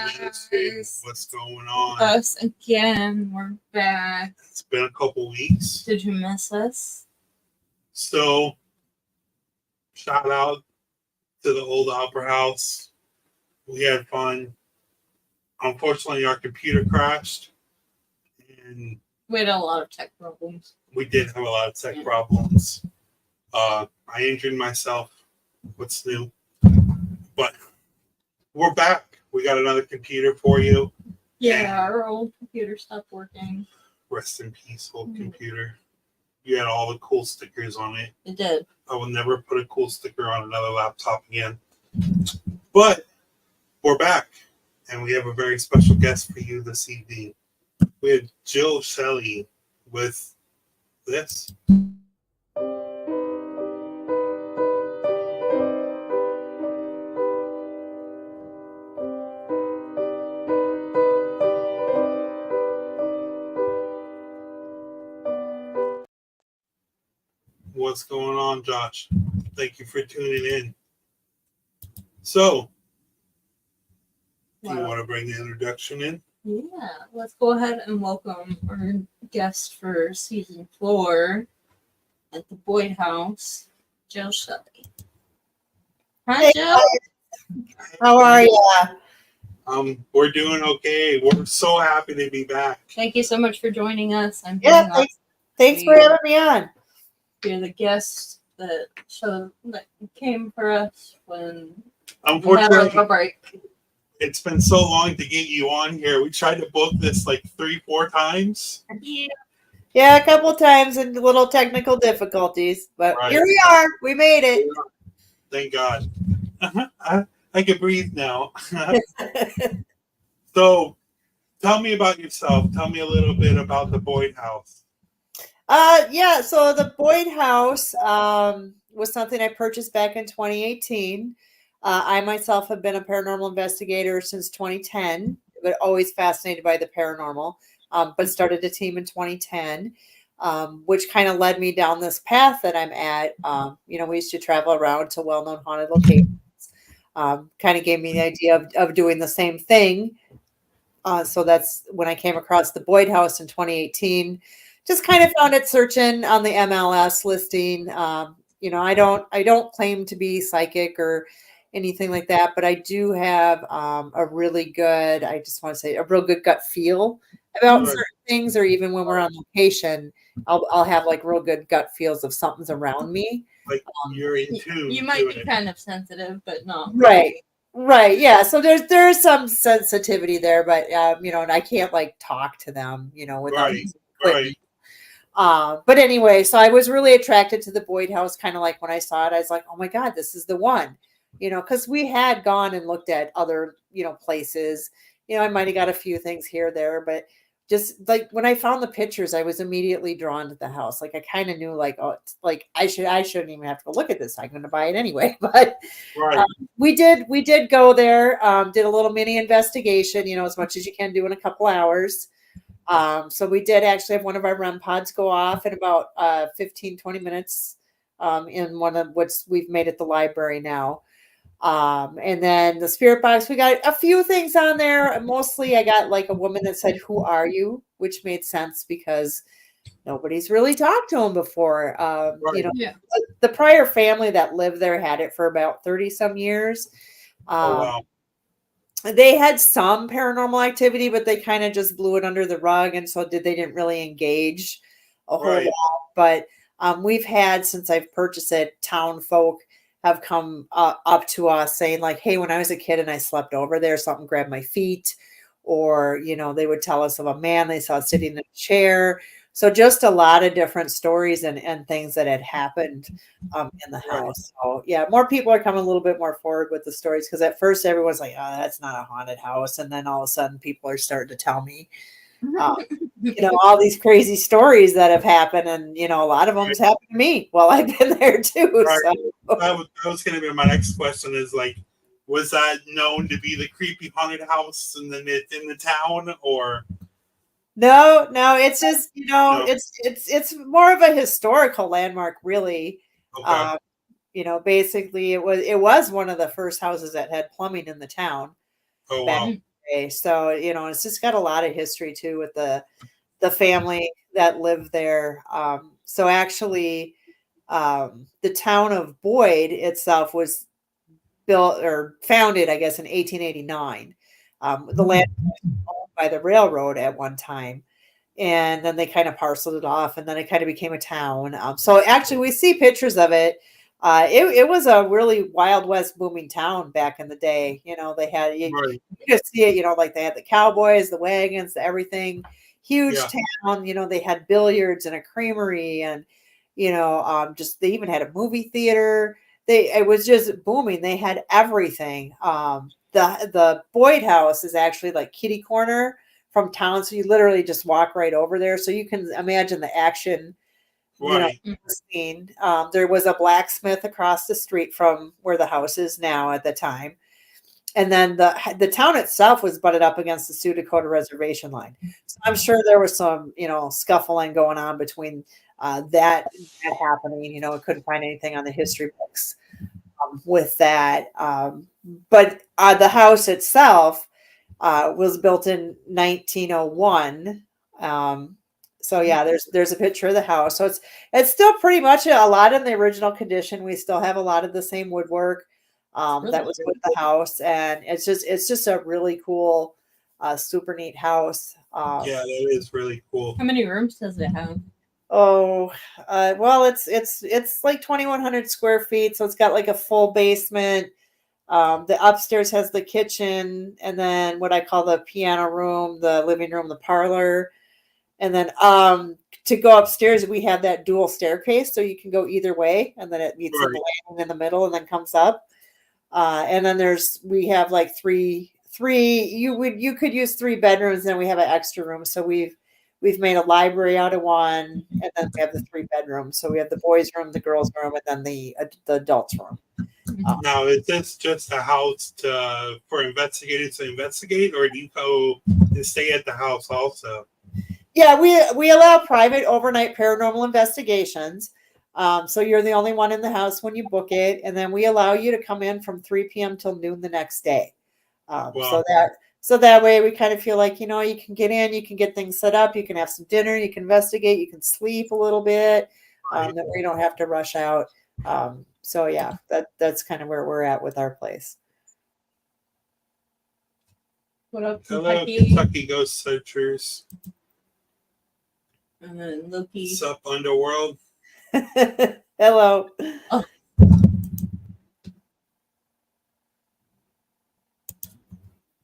guys. What's going on? Us again. We're back. It's been a couple weeks. Did you miss us? So, shout out to the old Opera House. We had fun. Unfortunately, our computer crashed, and We had a lot of tech problems. we did have a lot of tech problems. I injured myself. What's new? But we're back. We got another computer for you. Yeah, our old computer stopped working. Rest in peace, old computer. You had all the cool stickers on it. It did. I will never put a cool sticker on another laptop again. But we're back, and we have a very special guest for you this evening. We had Jill Shelley with this. What's going on, Josh? Thank you for tuning in. So, do you want to bring the introduction in? Yeah, let's go ahead and welcome our guest for season 4 at the Boyd House, Jill Shelley. Hi, Hey, Jill. how are you? We're doing okay. We're so happy to be back. Thank you so much for joining us. Yeah, thanks for having me on. You're the guest that came for us when we had Unfortunately, a break. it's been so long to get you on here. We tried to book this like 3-4 times. Yeah, a couple times and little technical difficulties, but Right. Here we are. We made it. Thank God. I can breathe now. So, tell me about yourself. Tell me a little bit about the Boyd House. Yeah, so the Boyd House was something I purchased back in 2018. I myself have been a paranormal investigator since 2010, but always fascinated by the paranormal, but started a team in 2010, which kind of led me down this path that I'm at. We used to travel around to well-known haunted locations. Kind of gave me the idea of doing the same thing. So that's when I came across the Boyd House in 2018. Just kind of found it searching on the MLS listing. I don't claim to be psychic or anything like that, but I do have a really good, I just want to say, a real good gut feel about certain things, or even when we're on location, I'll have like real good gut feels if something's around me. Like you're in tune. You might be kind of sensitive, but not right. Right. Yeah. So there's some sensitivity there, but and I can't like talk to them, without right. But anyway, so I was really attracted to the Boyd House, kind of like when I saw it, I was like, oh my God, this is the one, because we had gone and looked at other, places, I might've got a few things here or there, but just like when I found the pictures, I was immediately drawn to the house. Like I kind of knew like, oh, it's like I shouldn't even have to go look at this. I'm going to buy it anyway. But we did go there, did a little mini investigation, as much as you can do in a couple hours. So we did actually have one of our REM pods go off in about 15, 20 minutes in one of which we've made at the library now. And then the spirit box, we got a few things on there. Mostly I got like a woman that said, "Who are you?" which made sense because nobody's really talked to them before. The prior family that lived there had it for about 30 some years. Wow. They had some paranormal activity, but they kind of just blew it under the rug. And so they didn't really engage a whole lot. But we've had, since I've purchased it, town folk have come up to us saying like, hey, when I was a kid and I slept over there, something grabbed my feet. Or, they would tell us of a man they saw sitting in a chair. So just a lot of different stories and things that had happened in the house. So yeah, more people are coming a little bit more forward with the stories, because at first everyone's like, oh, that's not a haunted house. And then all of a sudden people are starting to tell me, all these crazy stories that have happened. And, a lot of them has happened to me while I've been there too. Right. So. That was going to be my next question is like, was that known to be the creepy haunted house in the town, or? No, it's just, it's more of a historical landmark, really. Okay. Basically it was one of the first houses that had plumbing in the town. Oh, wow. day. So, it's just got a lot of history too with the family that lived there. So actually, the town of Boyd itself was built or founded, I guess, in 1889. The land was owned by the railroad at one time, and then they kind of parceled it off, and then it kind of became a town. So actually, we see pictures of it. It was a really Wild West booming town back in the day. They had Right. you could see it. Like they had the cowboys, the wagons, everything. Huge Yeah. town. They had billiards and a creamery, and just they even had a movie theater. It was just booming. They had everything. The Boyd House is actually like kitty corner from town, so you literally just walk right over there. So you can imagine the action, Right. scene. There was a blacksmith across the street from where the house is now at the time, and then the town itself was butted up against the Sioux Dakota reservation line. So I'm sure there was some scuffling going on between that happening. Couldn't find anything on the history books with that. But the house itself was built in 1901. So yeah, there's a picture of the house. So it's still pretty much a lot in the original condition. We still have a lot of the same woodwork that was with the house, and it's just a really cool, super neat house. Yeah, that is really cool. How many rooms does it have? Oh, well, it's like 2,100 square feet, so it's got like a full basement. The upstairs has the kitchen, and then what I call the piano room, the living room, the parlor, and then to go upstairs, we have that dual staircase, so you can go either way, and then it meets at the landing in the middle, and then comes up. And then we have like three. You could use 3 bedrooms, and we have an extra room, so we've made a library out of one, and then we have the 3 bedrooms. So we have the boys' room, the girls' room, and then the adults' room. Now, is this just a house for investigators to investigate, or do you go and stay at the house also? Yeah, we allow private overnight paranormal investigations. So you're the only one in the house when you book it, and then we allow you to come in from 3 p.m. till noon the next day. Wow. So that way we kind of feel like, you can get in, you can get things set up, you can have some dinner, you can investigate, you can sleep a little bit, that way you don't have to rush out. So yeah, that's kind of where we're at with our place. What up, Hello, Kentucky? Kentucky Ghost Searchers. And then Loki. What's up, Underworld? Hello. Oh.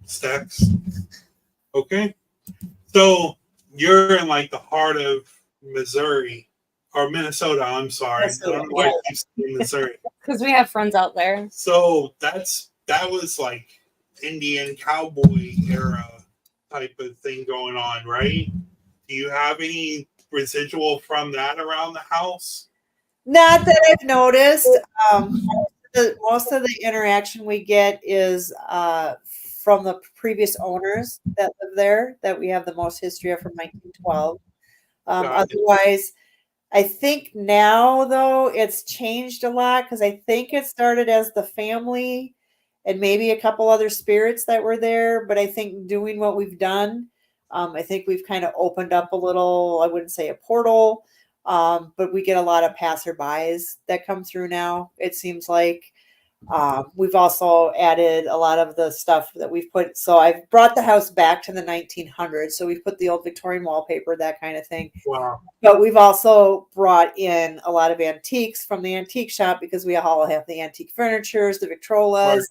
Stacks. Okay. So you're in like the heart of Missouri or Minnesota. I'm sorry. Minnesota, I don't know why I keep saying Missouri. Because we have friends out there. So that was like Indian cowboy era type of thing going on, right? Do you have any residual from that around the house? Not that I've noticed. Most of the interaction we get is from the previous owners that live there, that we have the most history of from 1912. Otherwise, I think now, though, it's changed a lot because I think it started as the family and maybe a couple other spirits that were there. But I think doing what we've done, I think we've kind of opened up a little, I wouldn't say a portal, but we get a lot of passerbys that come through now, it seems like. We've also added a lot of the stuff that we've put. So I've brought the house back to the 1900s. So we've put the old Victorian wallpaper, that kind of thing. Wow. But we've also brought in a lot of antiques from the antique shop because we all have the antique furnitures, the Victrolas,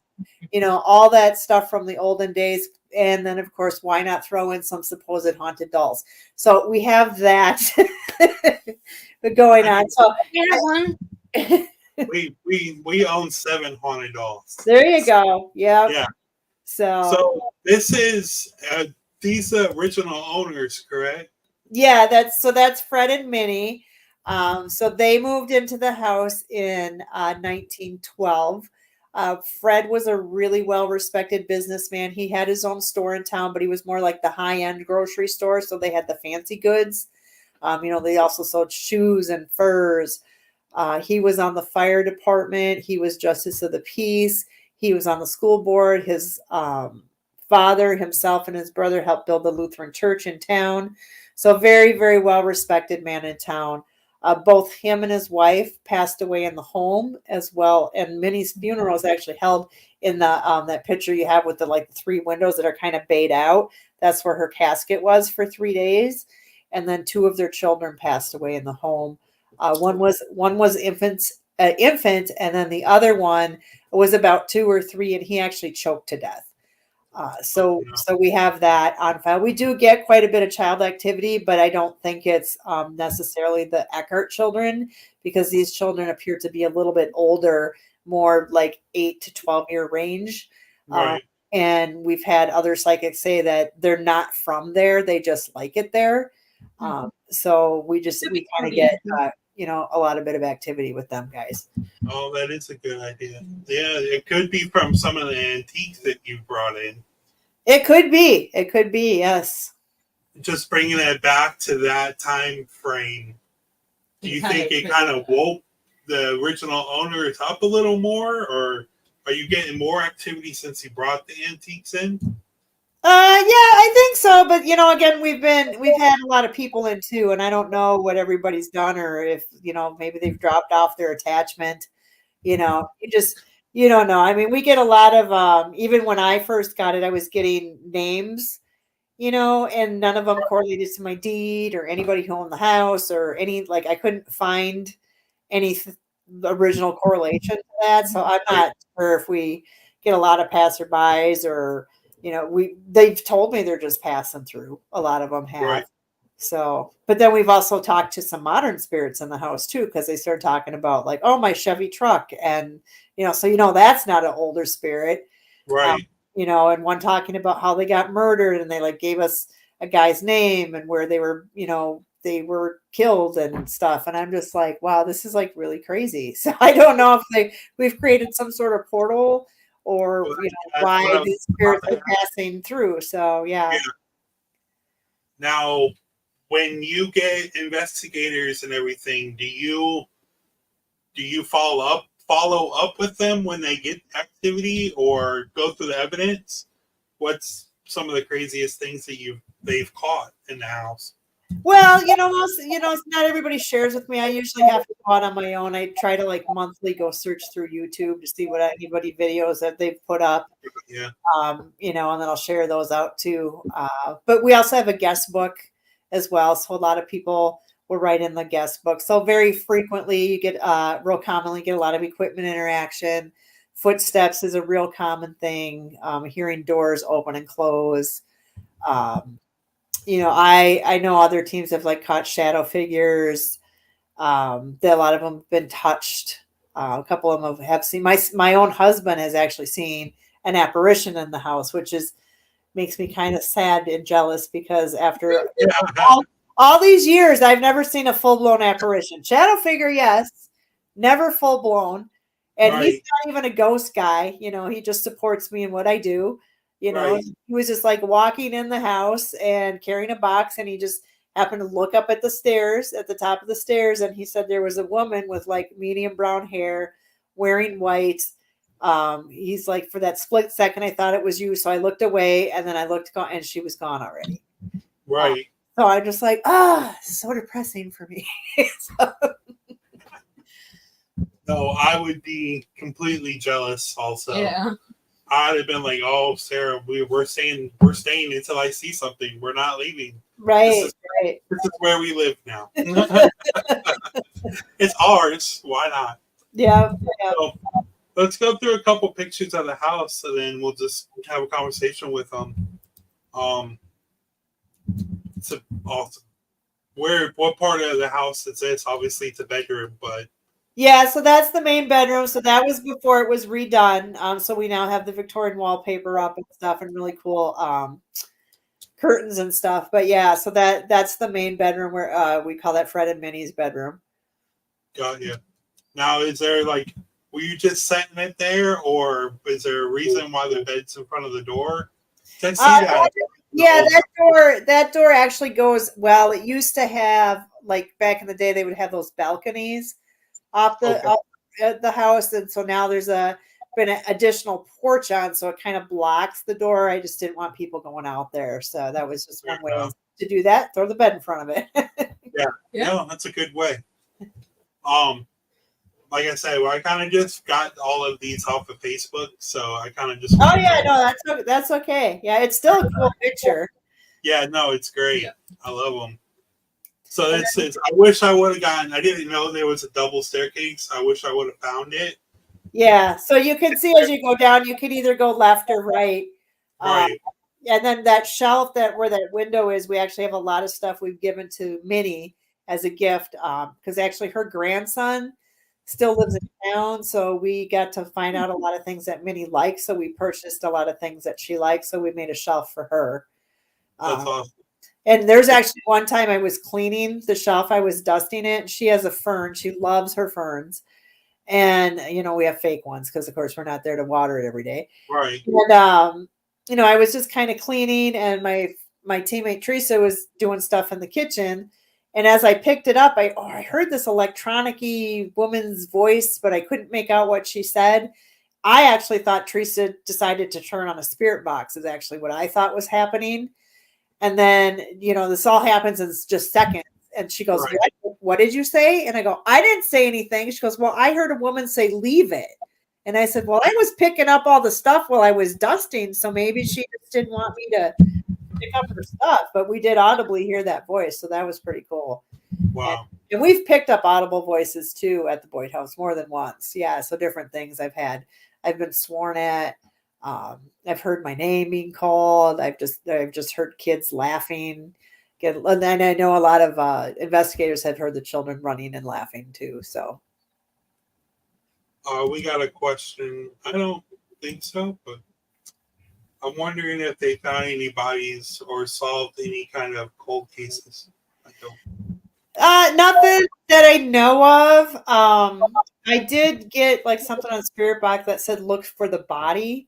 all that stuff from the olden days. And then, of course, why not throw in some supposed haunted dolls? So we have that going on. So one. we own 7 haunted dolls. There you go. Yep. Yeah. So this is these original owners, correct? Yeah, that's Fred and Minnie. So they moved into the house in 1912. Fred was a really well-respected businessman. He had his own store in town, but he was more like the high-end grocery store. So they had the fancy goods. They also sold shoes and furs. He was on the fire department. He was justice of the peace. He was on the school board. His father himself and his brother helped build the Lutheran church in town. So very, very well respected man in town. Both him and his wife passed away in the home as well. And Minnie's funeral is actually held in the that picture you have with the like 3 windows that are kind of bayed out. That's where her casket was for 3 days. And then 2 of their children passed away in the home. One was infant, and then the other one was about 2 or 3, and he actually choked to death. So we have that on file. We do get quite a bit of child activity, but I don't think it's necessarily the Eckhart children, because these children appear to be a little bit older, more like 8 to 12-year range. Right. And we've had other psychics say that they're not from there; they just like it there. So we kind of get a lot of bit of activity with them guys. Oh, that is a good idea. Yeah, it could be from some of the antiques that you brought in. It could be. Yes. Just bringing it back to that time frame. Do you think it kind of woke the original owners up a little more, or are you getting more activity since you brought the antiques in? Yeah, I think so. But again, we've had a lot of people in too, and I don't know what everybody's done, or if maybe they've dropped off their attachment. You don't know. I mean, we get a lot of even when I first got it, I was getting names, and none of them correlated to my deed or anybody who owned the house or any, like, I couldn't find any original correlation to that. So I'm not sure if we get a lot of passerbys or, they've told me they're just passing through. A lot of them have. Right. So, but then we've also talked to some modern spirits in the house too, because they started talking about like, oh, my Chevy truck. And, so, that's not an older spirit. Right. And one talking about how they got murdered and they like gave us a guy's name and where they were, they were killed and stuff. And I'm just like, wow, this is like really crazy. So I don't know if we've created some sort of portal or, why these spirits are passing through. So, yeah. Now, when you get investigators and everything, do you follow up with them when they get activity or go through the evidence? What's some of the craziest things that they've caught in the house? Well, not everybody shares with me. I usually have to go out on my own. I try to like monthly go search through YouTube to see what anybody videos that they've put up. Yeah. And then I'll share those out too. But we also have a guest book as well. So a lot of people will write in the guest book. So very frequently you get, real commonly get a lot of equipment interaction. Footsteps is a real common thing. Hearing doors open and close. I know other teams have like caught shadow figures. That a lot of them have been touched. A couple of them have seen, my own husband has actually seen an apparition in the house, which makes me kind of sad and jealous because after all these years, I've never seen a full-blown apparition. Shadow figure, yes, never full-blown. And Right. He's not even a ghost guy. He just supports me in what I do. Right. He was just like walking in the house and carrying a box, and he just happened to look up at the stairs, at the top of the stairs, and he said there was a woman with like medium brown hair, wearing white. He's like, for that split second, I thought it was you, so I looked away, and then I looked, and she was gone already. Right. So I'm just like, so depressing for me. No, I would be completely jealous also. Yeah. I'd have been like, "Oh, Sarah, we're staying until I see something. We're not leaving. Right. This is where we live now. It's ours. Why not?" Yeah. So, let's go through a couple pictures of the house, and then we'll just have a conversation with them. It's awesome. What part of the house is this? Obviously, it's a bedroom, but. Yeah, so that's the main bedroom. So that was before it was redone. So we now have the Victorian wallpaper up and stuff, and really cool curtains and stuff. But yeah, so that's the main bedroom where we call that Fred and Minnie's bedroom. Got you. Now, is there like, were you just setting it there, or is there a reason why the bed's in front of the door? I see that. Yeah, that door actually goes. Well, it used to have, like back in the day, they would have those balconies off the house, and so now there's a been an additional porch on, so it kind of blocks the door. I just didn't want people going out there. So that was just one way to do that. Throw the bed in front of it. Yeah. No, that's a good way. Like I said, well, I kind of just got all of these off of Facebook, so I kind of just. Oh yeah, no, that's okay. Yeah, it's still a cool picture. Yeah, no, it's great. Yeah. I love them. So it's I wish I would have gotten. I didn't know there was a double staircase. I wish I would have found it. Yeah, so you can see as you go down, you can either go left or right. Right. And then that shelf where that window is, we actually have a lot of stuff we've given to Minnie as a gift, because actually her grandson still lives in town, so we got to find out a lot of things that Minnie likes. So we purchased a lot of things that she likes. So we made a shelf for her. That's awesome. And there's actually one time I was cleaning the shelf, I was dusting it. And she has a fern; she loves her ferns. And, we have fake ones because, of course, we're not there to water it every day. Right. And, I was just kind of cleaning, and my teammate Teresa was doing stuff in the kitchen. And as I picked it up, I heard this electronic-y woman's voice, but I couldn't make out what she said. I actually thought Teresa decided to turn on a spirit box is actually what I thought was happening. And then, this all happens in just seconds. And she goes, right. What did you say? And I go, I didn't say anything. She goes, well, I heard a woman say, leave it. And I said, well, I was picking up all the stuff while I was dusting. So maybe she just didn't want me to pick up her stuff. But we did audibly hear that voice. So that was pretty cool. Wow. And we've picked up audible voices too at the Boyd House more than once. Yeah. So different things I've been sworn at. I've heard my name being called. I've just heard kids laughing. And I know a lot of investigators have heard the children running and laughing too. So, we got a question. I don't think so, but I'm wondering if they found any bodies or solved any kind of cold cases. I don't. Nothing that I know of. I did get like something on Spirit Box that said look for the body.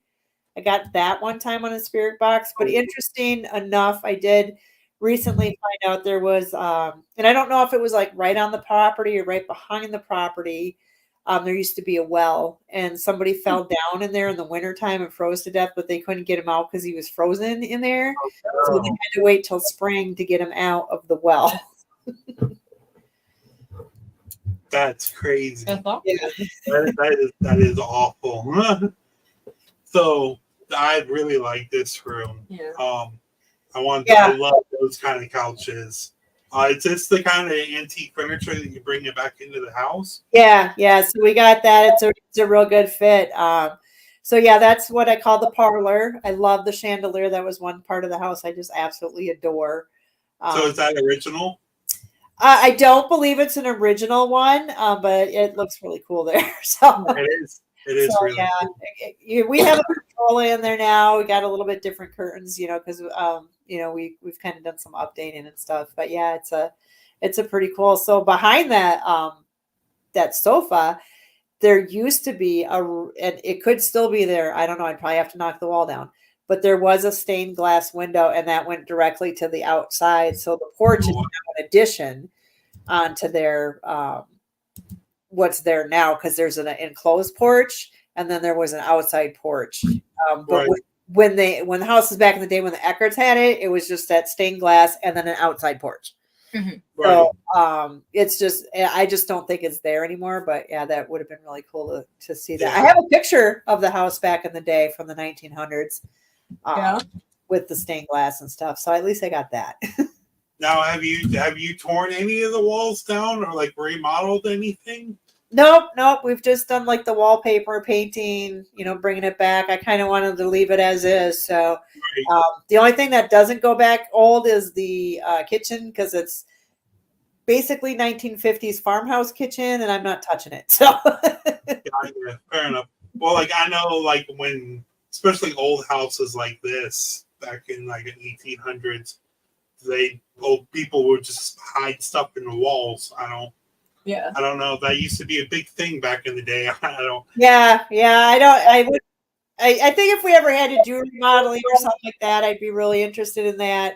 I got that one time on a Spirit Box, but interesting enough, I did recently find out there was, and I don't know if it was like right on the property or right behind the property. There used to be a well, and somebody fell down in there in the wintertime and froze to death, but they couldn't get him out because he was frozen in there. So they had to wait till spring to get him out of the well. That's crazy. That's awful. Yeah. That is awful. So I really like this room. Yeah. I love those kind of couches. Is this the kind of antique furniture that you bring it back into the house? Yeah. So we got that. It's a real good fit. So yeah, that's what I call the parlor. I love the chandelier. That was one part of the house I just absolutely adore. So is that original? I don't believe it's an original one, but it looks really cool there. So it is. It is so, really cool. We have a control in there now. We got a little bit different curtains, because we've kind of done some updating and stuff. But yeah, it's a pretty cool. So behind that that sofa, there used to be and it could still be there. I don't know. I'd probably have to knock the wall down. But there was a stained glass window, and that went directly to the outside. So the porch is now an addition onto their what's there now, because there's an enclosed porch, and then there was an outside porch. But right. when the house was back in the day when the Eckerts had it, it was just that stained glass and then an outside porch. Mm-hmm. Right. So it's just, I just don't think it's there anymore. But yeah, that would have been really cool to see that. Yeah. I have a picture of the house back in the day from the 1900s. With the stained glass and stuff. So at least I got that. Now, have you torn any of the walls down or like remodeled anything? Nope. We've just done like the wallpaper painting, bringing it back. I kind of wanted to leave it as is. So right. The only thing that doesn't go back old is the kitchen, because it's basically 1950s farmhouse kitchen, and I'm not touching it. So yeah, fair enough. Well, like I know, like when especially old houses like this back in like the 1800s, old people would just hide stuff in the walls. I don't know. That used to be a big thing back in the day. I don't. Yeah. I think if we ever had to do remodeling or something like that, I'd be really interested in that.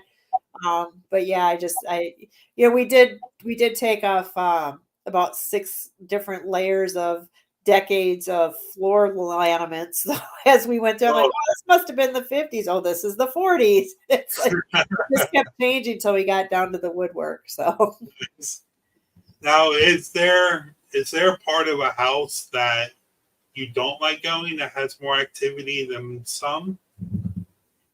But yeah, we did take off about 6 different layers of decades of floor laminates as we went through. I'm like, Oh. oh, this must have been the 50s. Oh, this is the 40s. It's like it just kept changing until we got down to the woodwork. So Now, is there a part of a house that you don't like going that has more activity than some?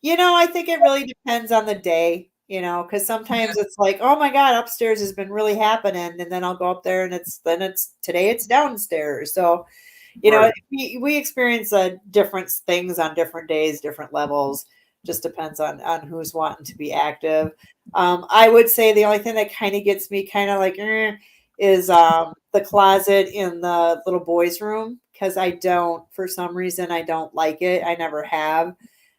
I think it really depends on the day, because sometimes it's like, oh my God, upstairs has been really happening. And then I'll go up there and today it's downstairs. So, Right. we experience different things on different days, different levels. Just depends on who's wanting to be active. I would say the only thing that kind of gets me kind of like, is the closet in the little boys' room. Because for some reason, I don't like it. I never have.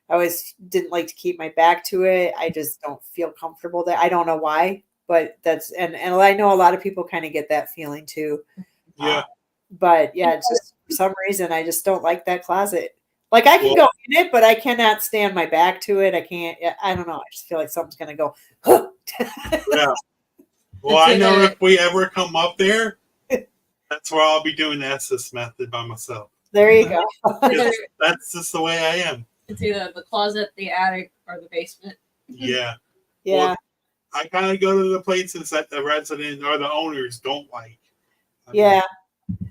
I always didn't like to keep my back to it. I just don't feel comfortable there. I don't know why, but and I know a lot of people kind of get that feeling too. Yeah. But yeah, it's just for some reason I just don't like that closet. Like I can Well- go in it, but I cannot stand my back to it. I can't. I don't know. I just feel like something's gonna go. Yeah. Well, I know if we ever come up there, that's where I'll be doing the SS method by myself. There you go. That's just the way I am. It's either the closet, the attic, or the basement. Yeah. Yeah. Well, I kind of go to the places that the resident or the owners don't like. Yeah.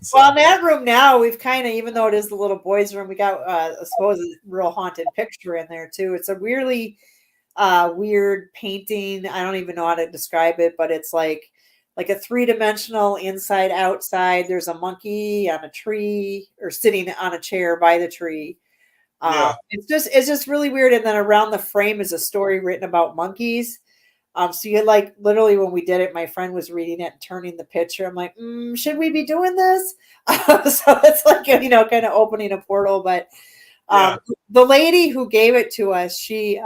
So, Well, in that room now, we've kind of, even though it is the little boys' room, we got I suppose a real haunted picture in there too. It's a really weird painting. I don't even know how to describe it, but it's like a three-dimensional inside outside. There's a monkey on a tree or sitting on a chair by the tree. Yeah. It's just really weird. And then around the frame is a story written about monkeys. So you like literally when we did it, my friend was reading it and turning the picture. I'm like, should we be doing this? So it's like, kind of opening a portal. But the lady who gave it to us, she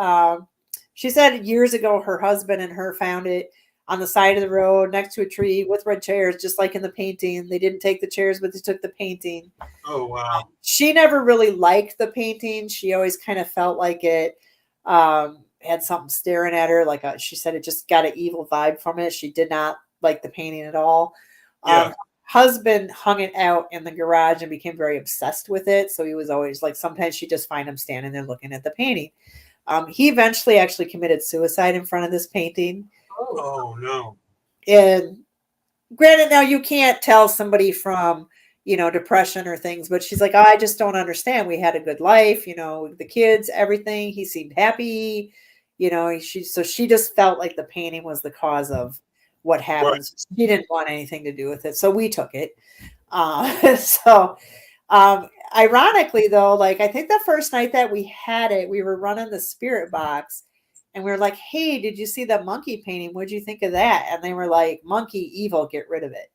said years ago, her husband and her found it on the side of the road next to a tree with red chairs, just like in the painting. They didn't take the chairs, but they took the painting. Oh, wow. She never really liked the painting. She always kind of felt like it had something staring at her. Like she said, it just got an evil vibe from it. She did not like the painting at all. Yeah. Husband hung it out in the garage and became very obsessed with it. So he was always like, sometimes she'd just find him standing there looking at the painting. He eventually actually committed suicide in front of this painting. Oh, no. And granted, now you can't tell somebody from, depression or things, but she's like, I just don't understand. We had a good life, the kids, everything. He seemed happy, she just felt like the painting was the cause of what happened. Right. She didn't want anything to do with it. So we took it. So ironically though, like I think the first night that we had it, we were running the spirit box and we were like, hey, did you see that monkey painting? What'd you think of that? And they were like, monkey evil, get rid of it.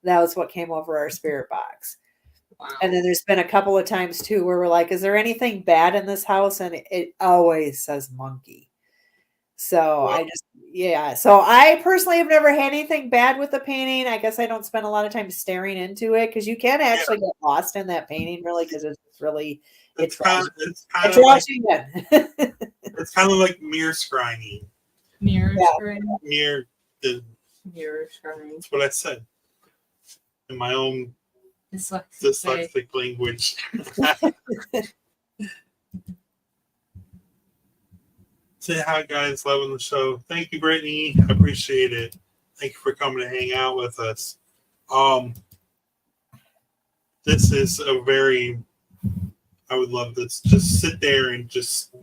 That was what came over our spirit box. Wow. And then there's been a couple of times too where we're like, is there anything bad in this house? And it always says monkey. So Wow. So I personally have never had anything bad with the painting. I guess I don't spend a lot of time staring into it because you can actually get lost in that painting really because it's really It's draws kind you in. of like mirror scrying. Mirror Yeah. screen. Mirror. Mirror screen. That's what I said in my own dyslexic language. Say hi, guys. Loving the show. Thank you, Brittany. I appreciate it. Thank you for coming to hang out with us. This is a very. I would love this. Just sit there and just.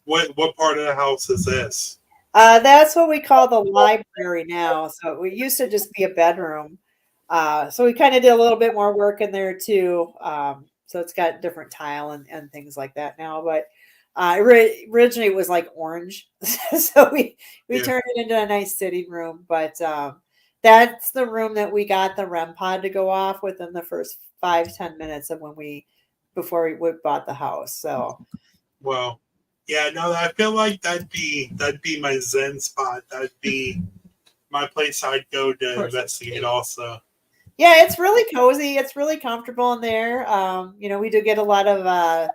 What part of the house is this? That's what we call the library now. So it used to just be a bedroom. So we kind of did a little bit more work in there too. So it's got different tile and things like that now. But originally it was like orange. So we turned it into a nice sitting room. But that's the room that we got the REM pod to go off within the first 5-10 minutes of before we bought the house. So well, yeah, no, I feel like that'd be my Zen spot. That'd be my place I'd go to investigate also. Yeah, it's really cozy. It's really comfortable in there. We do get a lot of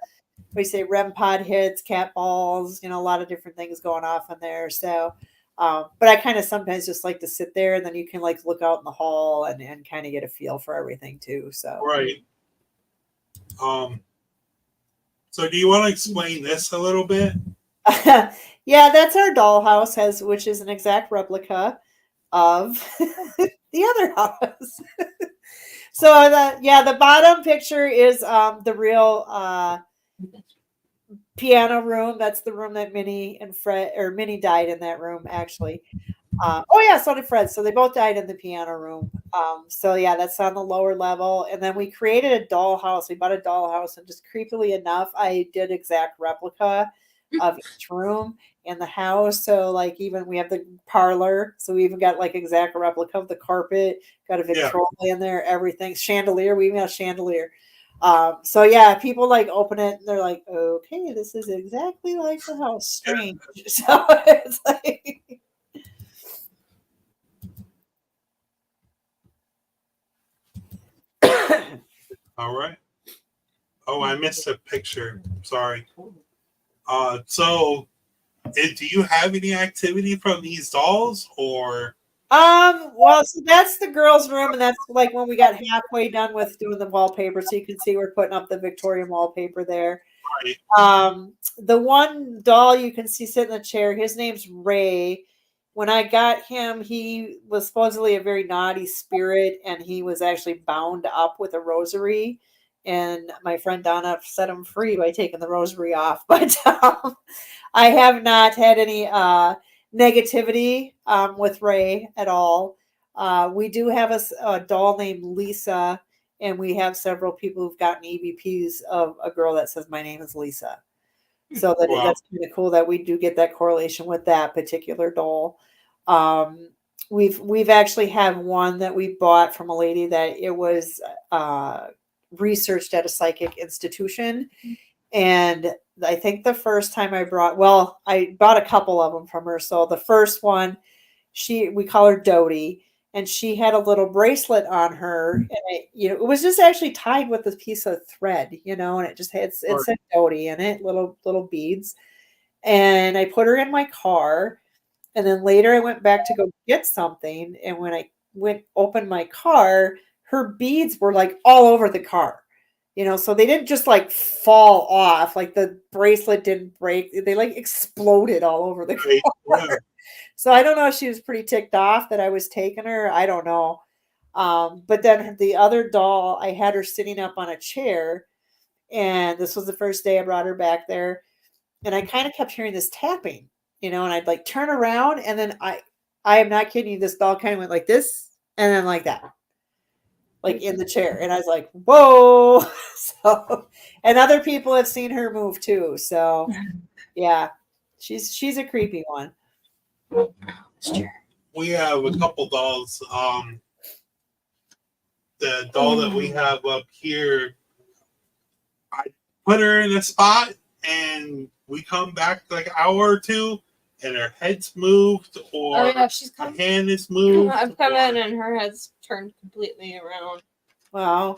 we say REM pod hits, cat balls, a lot of different things going off in there. So But I kind of sometimes just like to sit there, and then you can like look out in the hall and kind of get a feel for everything too. So Right. So do you want to explain this a little bit? yeah, that's our dollhouse, which is an exact replica of the other house. So the bottom picture is the real piano room. That's the room that Minnie died in that room actually. Oh yeah, so did Fred. So they both died in the piano room. So yeah, that's on the lower level. And then we created a dollhouse. We bought a dollhouse, and just creepily enough, I did exact replica of each room in the house. So like even we have the parlor. So we even got like exact replica of the carpet, got a Victrola in there, everything. Chandelier, we even got a chandelier. So yeah, people like open it and they're like, okay, this is exactly like the house. Strange. So it's like All right. Oh, I missed a picture. Sorry. So do you have any activity from these dolls, or? Well, so that's the girls' room, and that's like when we got halfway done with doing the wallpaper, so you can see we're putting up the Victorian wallpaper there. Right. The one doll you can see sitting in the chair, his name's Ray. When I got him, he was supposedly a very naughty spirit, and he was actually bound up with a rosary. And my friend Donna set him free by taking the rosary off. But I have not had any negativity with Ray at all. We do have a doll named Lisa, and we have several people who've gotten EVPs of a girl that says my name is Lisa. So Wow. that's kind of cool that we do get that correlation with that particular doll. We've actually had one that we bought from a lady that it was researched at a psychic institution. And I think the first time I bought a couple of them from her. So the first one, we call her Dodie, and she had a little bracelet on her, and it was just actually tied with a piece of thread, and it just had it said Dodie in it, little beads. And I put her in my car, and then later I went back to go get something, and when I open my car, her beads were like all over the car. So they didn't just like fall off, like the bracelet didn't break. They like exploded all over the car. Yeah. So I don't know if she was pretty ticked off that I was taking her. I don't know. But then the other doll, I had her sitting up on a chair, and this was the first day I brought her back there. And I kind of kept hearing this tapping, and I'd like turn around, and then I am not kidding you, this doll kind of went like this and then like that, like in the chair. And I was like, whoa. So, and other people have seen her move too. So yeah, she's a creepy one. We have a couple dolls. The doll that we have up here, I put her in a spot, and we come back like an hour or two, and her head's moved, or she's her hand is moved. I've come in and her head's turned completely around. Wow.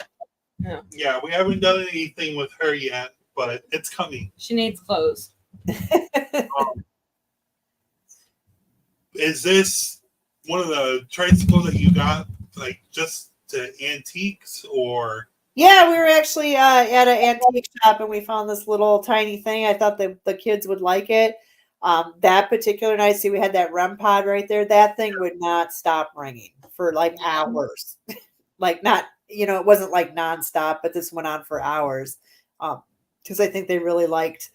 Yeah, we haven't done anything with her yet, but it's coming. She needs clothes. Is this one of the tricycles that you got, like just to antiques, or? Yeah, we were actually at an antique shop, and we found this little tiny thing. I thought the kids would like it. That particular night, see, we had that REM pod right there. That thing would not stop ringing for like hours. Like not, it wasn't like nonstop, but this went on for hours. Because I think they really liked,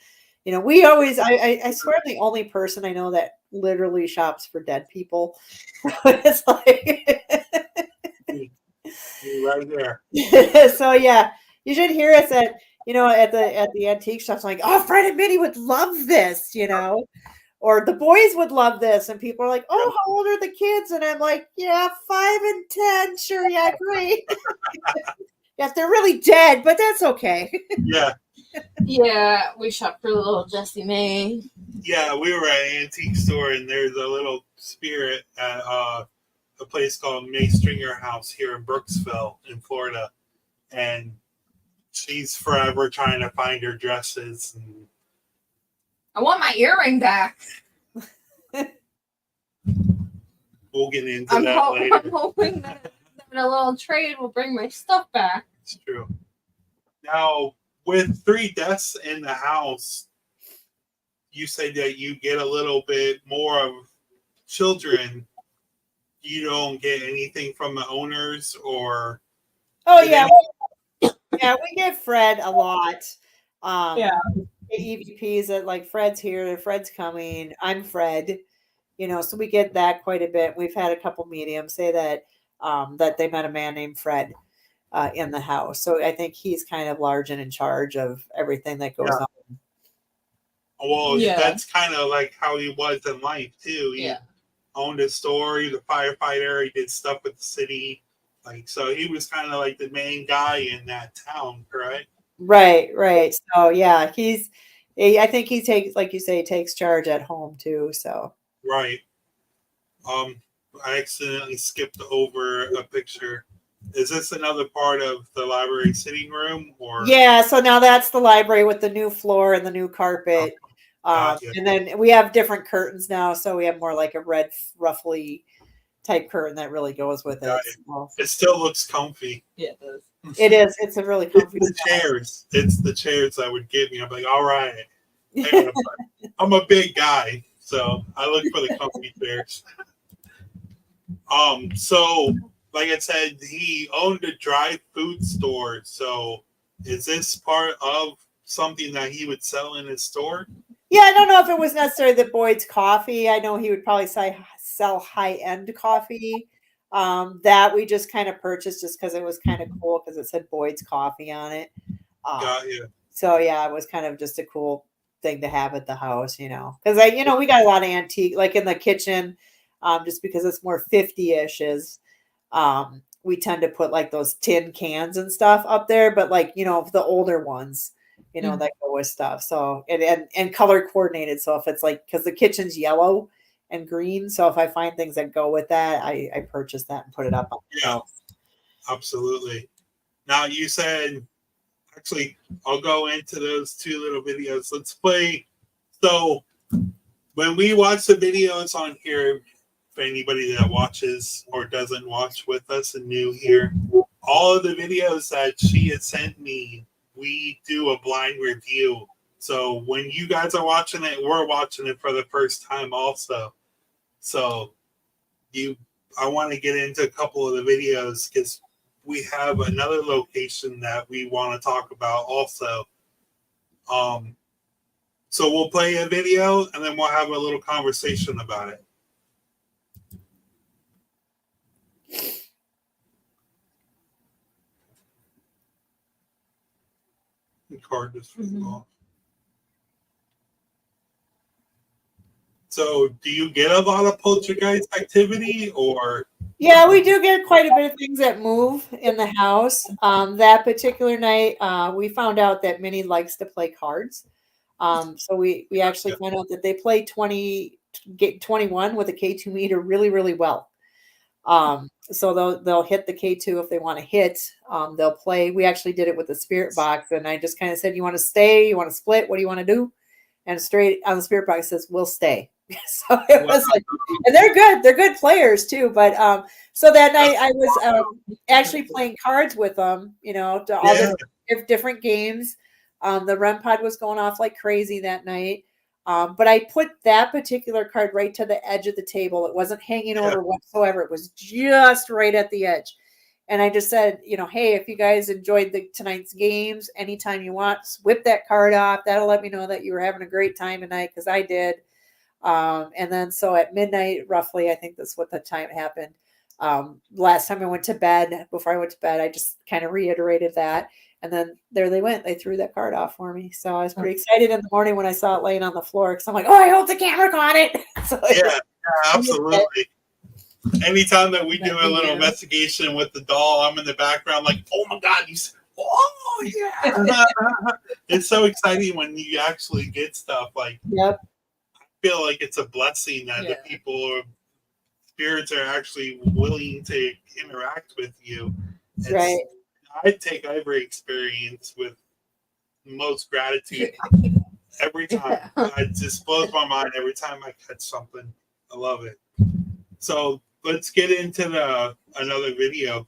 we always, I swear I'm the only person I know that literally shops for dead people. It's like Right there. So yeah, you should hear us at the antique shops. Like, oh, Fred and Minnie would love this, or the boys would love this, and people are like, oh, how old are the kids? And I'm like, yeah, 5 and 10. Sure, yeah, great. Yes, they're really dead, but that's okay. Yeah. Yeah, we shopped for little Jessie May. Yeah, we were at an antique store, and there's a little spirit at a place called May Stringer House here in Brooksville in Florida, and she's forever trying to find her dresses. And I want my earring back. we'll get into that later. I'm hoping that a little trade will bring my stuff back. It's true. Now, with 3 deaths in the house, you say that you get a little bit more of children. You don't get anything from the owners, or Oh yeah, yeah, we get Fred a lot. Yeah. EVPs that like Fred's here, Fred's coming. I'm Fred. So we get that quite a bit. We've had a couple mediums say that that they met a man named Fred in the house. So I think he's kind of large and in charge of everything that goes on. Well, Yeah. that's kind of like how he was in life too. He owned a store. He's a firefighter. He did stuff with the city. So he was kind of like the main guy in that town, correct? Right. So yeah, I think he takes, like you say, he takes charge at home too. So right. I accidentally skipped over a picture. Is this another part of the library sitting room, or? Yeah, so now that's the library with the new floor and the new carpet. Gotcha. And then we have different curtains now, so we have more like a red ruffly type curtain that really goes with it. So, it still looks comfy. Yeah, it does. it is. It's a really comfy. It's the chairs that would give me. I'm like, all right. I'm a big guy, so I look for the comfy chairs. So like I said, he owned a dry food store. So is this part of something that he would sell in his store? Yeah, I don't know if it was necessarily the Boyd's coffee. I know he would probably sell high-end coffee. That we just kind of purchased just because it was kind of cool because it said Boyd's coffee on it. So yeah, it was kind of just a cool thing to have at the house, because we got a lot of antique, like in the kitchen, just because it's more 50-ish we tend to put like those tin cans and stuff up there, but like, the older ones, that go with stuff. So, and color coordinated. So if it's like, cause the kitchen's yellow and green. So if I find things that go with that, I purchase that and put it up on the shelf. Absolutely. Now you said, actually, I'll go into those 2 little videos. Let's play. So when we watch the videos on here, for anybody that watches or doesn't watch with us and new here, all of the videos that she has sent me, we do a blind review. So when you guys are watching it, we're watching it for the first time also. So I want to get into a couple of the videos because we have another location that we want to talk about also. So we'll play a video and then we'll have a little conversation about it. The card just fell off. So do you get a lot of poltergeist activity, or? Yeah, we do get quite a bit of things that move in the house. That particular night, we found out that Minnie likes to play cards. So we actually found out that they play 21 with a K2 meter really, really well. So they'll hit the K2 if they want to hit. They'll play. We actually did it with the spirit box, and I just kind of said, "You want to stay? You want to split? What do you want to do?" And straight on the spirit box says, "We'll stay." So it was like, and they're good. They're good players too. But so that night I was actually playing cards with them. To all the different games. The REM pod was going off like crazy that night. But I put that particular card right to the edge of the table. It wasn't hanging over whatsoever. It was just right at the edge. And I just said, hey, if you guys enjoyed tonight's games, anytime you want, whip that card off. That'll let me know that you were having a great time tonight, because I did. And then so at midnight, roughly, I think that's what the time happened. Last time I went to bed, before I went to bed, I just kind of reiterated that. And then there they went. They threw that card off for me. So I was pretty excited in the morning when I saw it laying on the floor, because I'm like, oh, I hope the camera caught it. So absolutely. Anytime that we do a little investigation with the doll, I'm in the background like, oh my God, oh yeah. It's so exciting when you actually get stuff. Like, I feel like it's a blessing that the people or spirits are actually willing to interact with you. Right. I take every experience with most gratitude every time. It just blows my mind every time I catch something. I love it. So let's get into another video.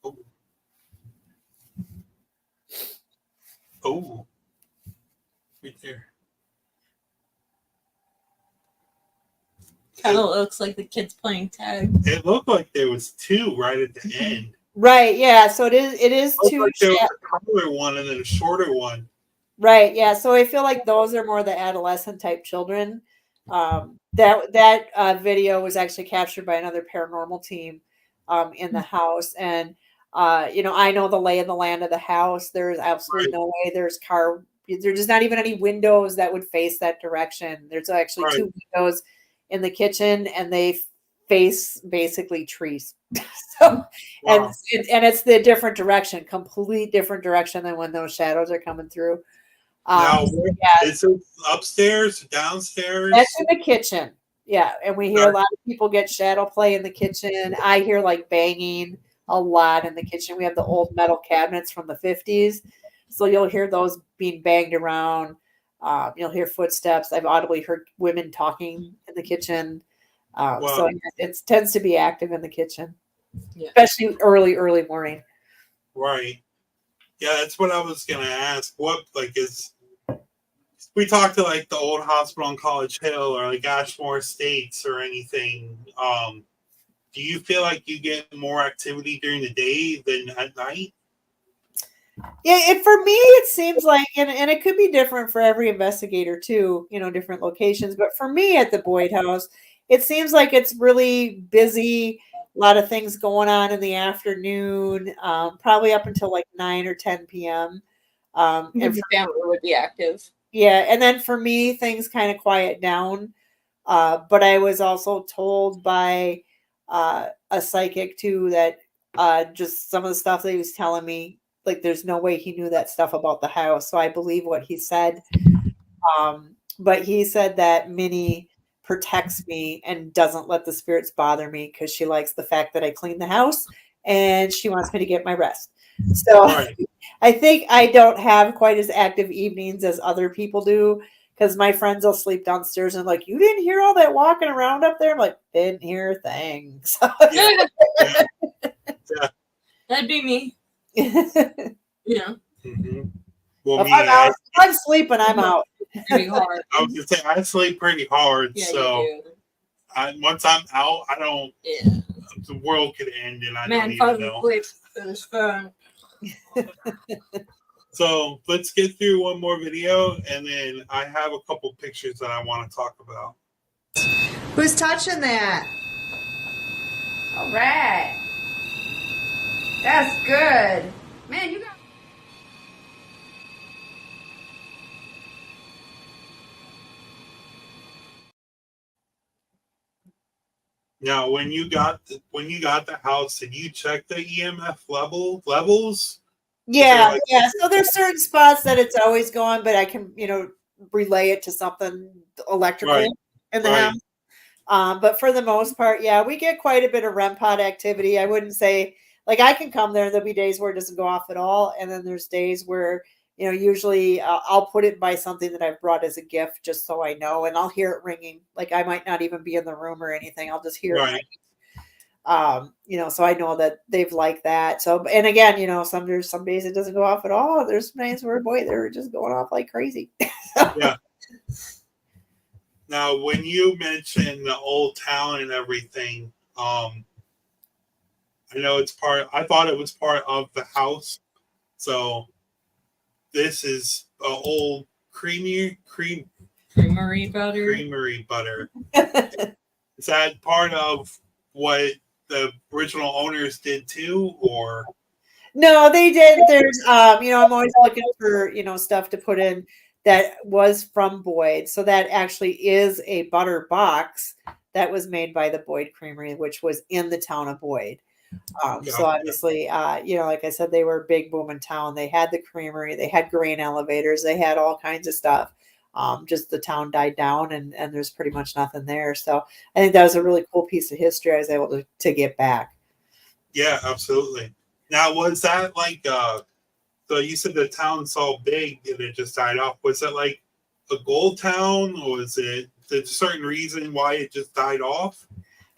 Oh. Oh. Right there. Kind of looks like the kids playing tag. It looked like there was two right at the end. Right. Yeah. So it is It two. looked like there was a taller one and then a shorter one. Right. Yeah. So I feel like those are more the adolescent type children. That video was actually captured by another paranormal team in the house, and I know the lay of the land of the house. There's absolutely no way there's there's not even any windows that would face that direction. There's actually two windows in the kitchen, and they face basically trees. So Wow. and it's the different direction, complete different direction than when those shadows are coming through. Now, is it upstairs, downstairs? That's in the kitchen. Yeah, and we hear a lot of people get shadow play in the kitchen. I hear like banging a lot in the kitchen. We have the old metal cabinets from the 50s, so you'll hear those being banged around. You'll hear footsteps. I've audibly heard women talking in the kitchen. So it tends to be active in the kitchen, especially early morning. Right. Yeah, that's what I was gonna ask. What we talked to like the old hospital on College Hill or like Ashmore Estates or anything. Do you feel like you get more activity during the day than at night? Yeah, for me, it seems like, and it could be different for every investigator too, different locations. But for me at the Boyd House, it seems like it's really busy, a lot of things going on in the afternoon, probably up until like 9 or 10 p.m. And the family would be active. Yeah, and then for me, things kind of quiet down. But I was also told by a psychic too that just some of the stuff that he was telling me, like there's no way he knew that stuff about the house. So I believe what he said. But he said that Minnie protects me and doesn't let the spirits bother me because she likes the fact that I clean the house and she wants me to get my rest. So I think I don't have quite as active evenings as other people do. Because my friends will sleep downstairs and like, you didn't hear all that walking around up there? I'm like, didn't hear things. Yeah. That'd be me. Yeah. Mm-hmm. Well, if I'm sleeping, I'm out. Pretty hard. I was gonna say I sleep pretty hard, so once I'm out, I don't. Yeah. The world could end, and I don't even know. It's fun. So let's get through one more video, and then I have a couple pictures that I want to talk about. Who's touching that? All right. That's good. Man, you got... Now, when you got the house, did you check the EMF levels? Yeah. So there's certain spots that it's always going, but I can, relay it to something electrical in the house. But for the most part, yeah, we get quite a bit of REM pod activity. I wouldn't say like I can come there. There'll be days where it doesn't go off at all, and then there's days where usually I'll put it by something that I've brought as a gift, just so I know, and I'll hear it ringing. Like I might not even be in the room or anything. I'll just hear it ringing. So I know that they've liked that. So, and again, some days it doesn't go off at all. There's days where, boy, they're just going off like crazy. Yeah. Now, when you mentioned the old town and everything, I know I thought it was part of the house. So this is an old creamery butter. Is that part of what the original owners did too, or? No, they did. There's, I'm always looking for, stuff to put in that was from Boyd. So that actually is a butter box that was made by the Boyd Creamery, which was in the town of Boyd. So obviously, like I said, they were a big booming town. They had the creamery, they had grain elevators, they had all kinds of stuff. Just the town died down and there's pretty much nothing there. So I think that was a really cool piece of history I was able to get back. Yeah, absolutely. Now, was that like, so you said the town's so big and it just died off. Was it like a gold town, or was it there's a certain reason why it just died off?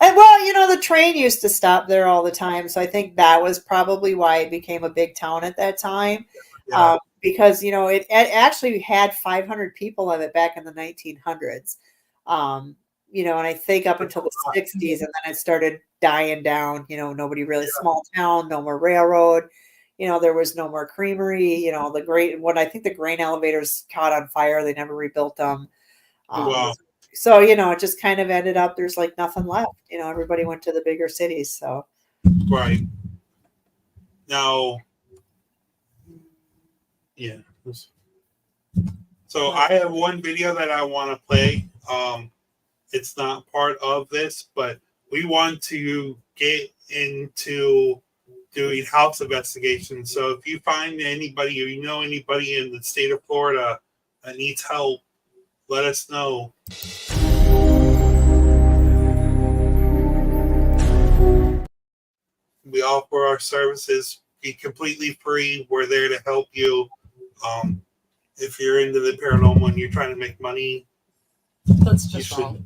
And well, the train used to stop there all the time. So I think that was probably why it became a big town at that time. Yeah. Because, it actually had 500 people of it back in the 1900s. And I think up until the 60s, and then it started dying down. Nobody really, small town, no more railroad. There was no more creamery. I think the grain elevators caught on fire. They never rebuilt them. Wow. So, it just kind of ended up, there's like nothing left. Everybody went to the bigger cities. So, Right. Now, yeah. So I have one video that I want to play. It's not part of this, but we want to get into doing house investigations. So if you find anybody or anybody in the state of Florida that needs help, let us know. We offer our services, be completely free. We're there to help you. If you're into the paranormal and you're trying to make money, That's you just should all.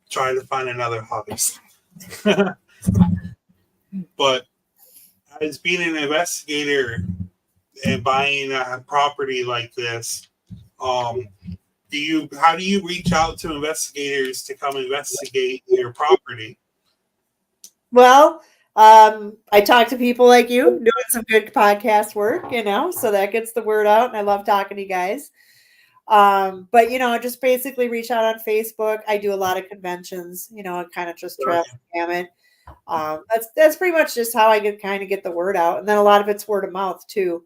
try to find another hobby. But as being an investigator and buying a property like this, how do you reach out to investigators to come investigate your property? well, I talk to people like you doing some good podcast work, so that gets the word out. And I love talking to you guys. But just basically reach out on Facebook. I do a lot of conventions, kind of just travel the gamut. That's pretty much just how I get the word out. And then a lot of it's word of mouth too.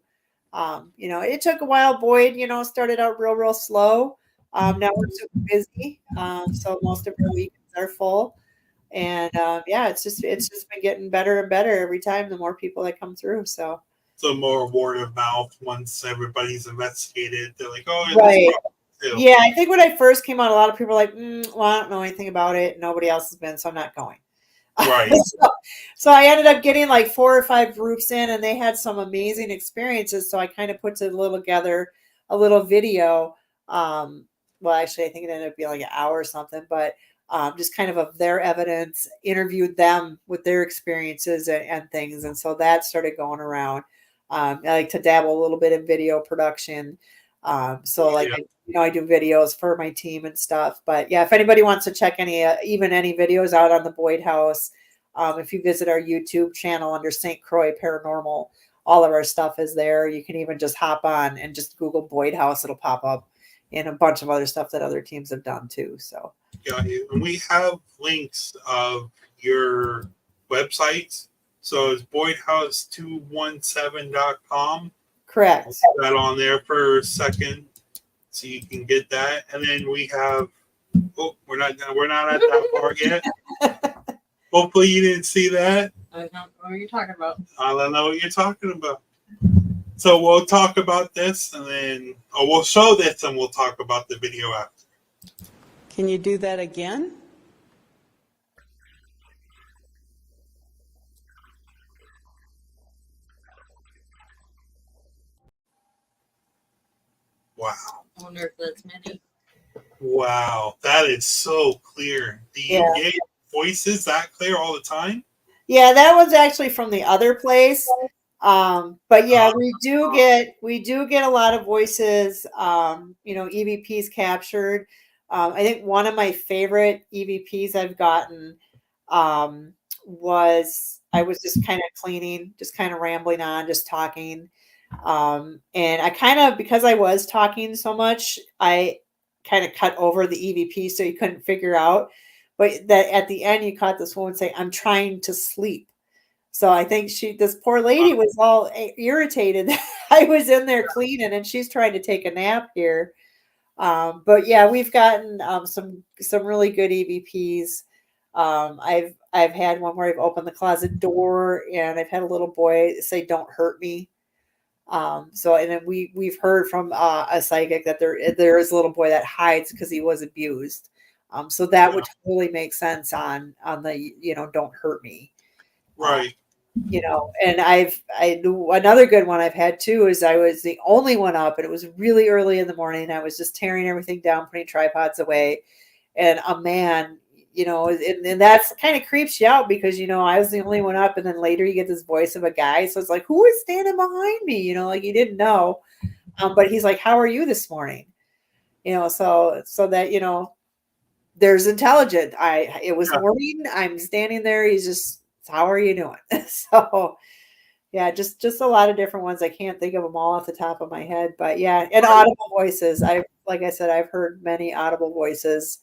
It took a while. Boyd, started out real slow. Now we're super busy. So most of our weekends are full. And it's just been getting better and better every time, the more people that come through. So more word of mouth once everybody's investigated. They're like, oh, yeah, right. too. Yeah, I think when I first came out, a lot of people were like, well, I don't know anything about it. Nobody else has been, so I'm not going. Right. So I ended up getting like 4 or 5 groups in, and they had some amazing experiences. So I kind of put together a little video. Well, actually, I think it ended up being like an hour or something, but just kind of their evidence, interviewed them with their experiences and things. And so that started going around. I like to dabble a little bit in video production. I do videos for my team and stuff. But yeah, if anybody wants to check any videos out on the Boyd House, if you visit our YouTube channel under St. Croix Paranormal, all of our stuff is there. You can even just hop on and just Google Boyd House. It'll pop up, and a bunch of other stuff that other teams have done too. So Got you. And we have links of your websites. So it's boydhouse217.com. correct. I'll put that on there for a second so you can get that. And then we have we're not at that part yet. Hopefully you didn't see that. I don't know what you're talking about. I don't know what you're talking about. So we'll talk about this and then we'll show this and we'll talk about the video after. Can you do that again? Wow. I wonder if that's many. Wow. That is so clear. Do you get voices that clear all the time? Yeah, that was actually from the other place. But yeah, we do get a lot of voices, EVPs captured. I think one of my favorite EVPs I've gotten was I was just kind of cleaning, just kind of rambling on, just talking. And I kind of, because I was talking so much, I kind of cut over the EVP so you couldn't figure out. But that at the end, you caught this woman say, "I'm trying to sleep." So I think this poor lady was all irritated. I was in there cleaning and she's trying to take a nap here. But yeah, we've gotten some really good EVPs. I've had one where I've opened the closet door and I've had a little boy say, "Don't hurt me." And then we've heard from a psychic that there is a little boy that hides because he was abused. So that would totally make sense on the "Don't hurt me." Right. And another good one I've had too is I was the only one up and it was really early in the morning. I was just tearing everything down, putting tripods away. and a man, and that's kind of creeps you out because, I was the only one up. And then later you get this voice of a guy. So it's like, who is standing behind me? Like you didn't know. But he's like, how are you this morning? So that, there's intelligent. It was Yeah. morning. I'm standing there. He's just, how are you doing? So yeah, just a lot of different ones. I can't think of them all off the top of my head, but yeah, and audible voices. Like I said, I've heard many audible voices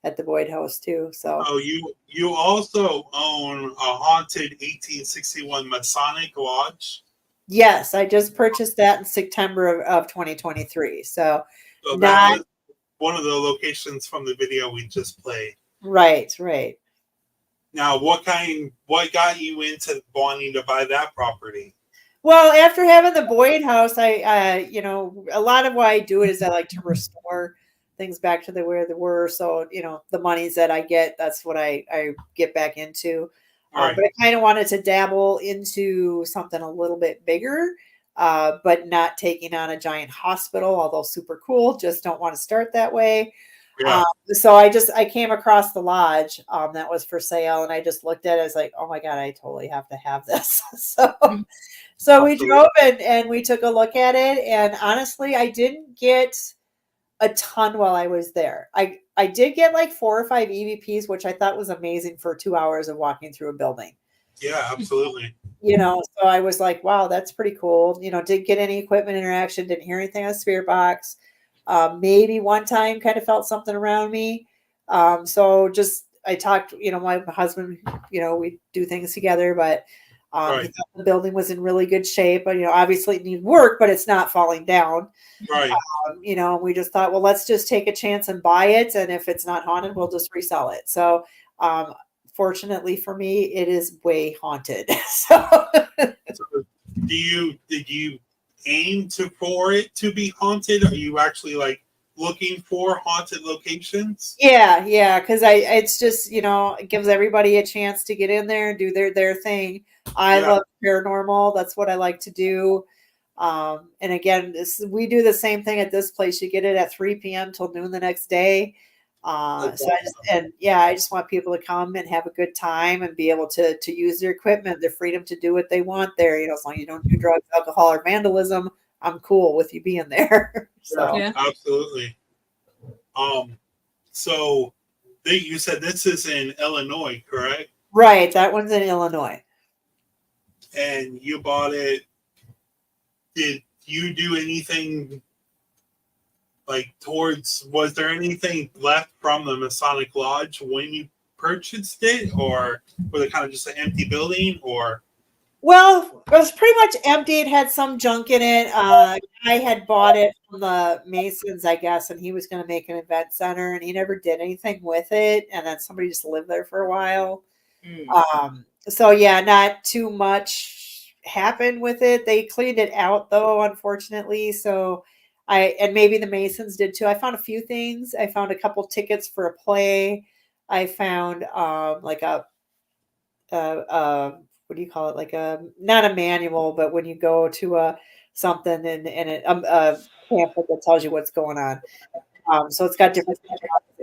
at the Boyd House too. So Oh, you also own a haunted 1861 Masonic Lodge. yes, I just purchased that in September of 2023. So So that not was one of the locations from the video we just played. right. Now, what got you into wanting to buy that property? Well, after having the Boyd House, a lot of why I do it is I like to restore things back to where they were. So, the monies that I get, that's what I get back into. Right. But I kind of wanted to dabble into something a little bit bigger, but not taking on a giant hospital, although super cool. Just don't want to start that way. Yeah. So I came across the lodge that was for sale, and I just looked at it. I was like, oh my God, I totally have to have this. So we drove and we took a look at it. And honestly, I didn't get a ton while I was there. I did get like 4 or 5 EVPs, which I thought was amazing for 2 hours of walking through a building. Yeah, absolutely. So I was like, wow, that's pretty cool. Didn't get any equipment interaction, didn't hear anything on the spirit box. Maybe one time kind of felt something around me. So just, I talked, my husband, we do things together, but Right. he thought the building was in really good shape. But, obviously it needed work, but it's not falling down. Right. We just thought, well, let's just take a chance and buy it. And if it's not haunted, we'll just resell it. So, fortunately for me, it is way haunted. So, did you aim for it to be haunted? Are you actually like looking for haunted locations? yeah. Cause it's just, it gives everybody a chance to get in there and do their thing. I love paranormal. That's what I like to do. And again, we do the same thing at this place. You get it at 3 p.m. till noon the next day. I just want people to come and have a good time and be able to use their equipment, their freedom to do what they want there. As long as you don't do drugs, alcohol, or vandalism, I'm cool with you being there. So Yeah. Absolutely. So you said this is in Illinois, correct? right, that one's in Illinois. And you bought it. Did you do anything was there anything left from the Masonic Lodge when you purchased it, or was it kind of just an empty building, or? Well, it was pretty much empty. It had some junk in it. I had bought it from the Masons, I guess, and he was going to make an event center, and he never did anything with it. And then somebody just lived there for a while. So yeah, not too much happened with it. They cleaned it out though, unfortunately. So and maybe the Masons did too. I found a few things. I found a couple tickets for a play. I found like a what do you call it? Like not a manual, but when you go to something and it a pamphlet that tells you what's going on. So it's got different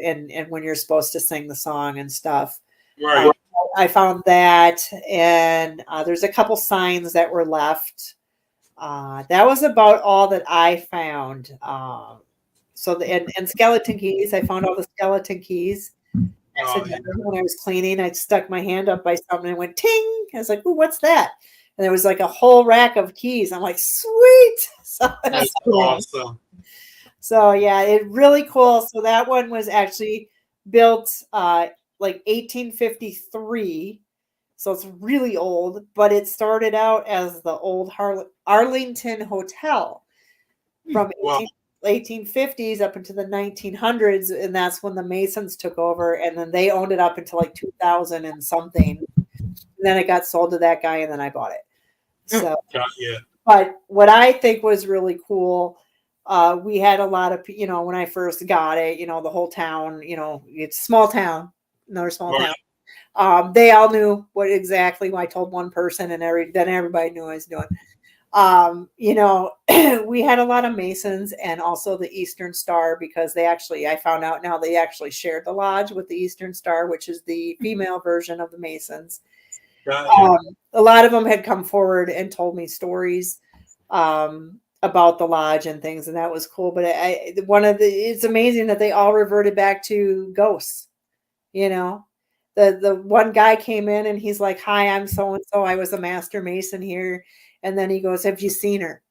and when you're supposed to sing the song and stuff. Right. I found that, and there's a couple signs that were left. That was about all that I found. So and skeleton keys. I found all the skeleton keys. When I was cleaning, I stuck my hand up by something and went ting. I was like, "Ooh, what's that?" And there was like a whole rack of keys. I'm like, "Sweet!" So that's awesome. So yeah, it really cool. So that one was actually built like 1853. So it's really old, but it started out as the old Arlington Hotel from 1850s up into the 1900s. And that's when the Masons took over. And then they owned it up until like 2000 and something. And then it got sold to that guy and then I bought it. So, but what I think was really cool, we had a lot of, when I first got it, the whole town, it's a small town, another small town. They all knew what exactly I told one person and then everybody knew what I was doing. You know, we had a lot of Masons and also the Eastern Star, because I found out now they actually shared the lodge with the Eastern Star, which is the female version of the Masons. Gotcha. A lot of them had come forward and told me stories about the lodge and things, and that was cool. But it's amazing that they all reverted back to ghosts. You know, the one guy came in and he's like, "Hi, I'm so and so. I was a master mason here." And then he goes, "Have you seen her?"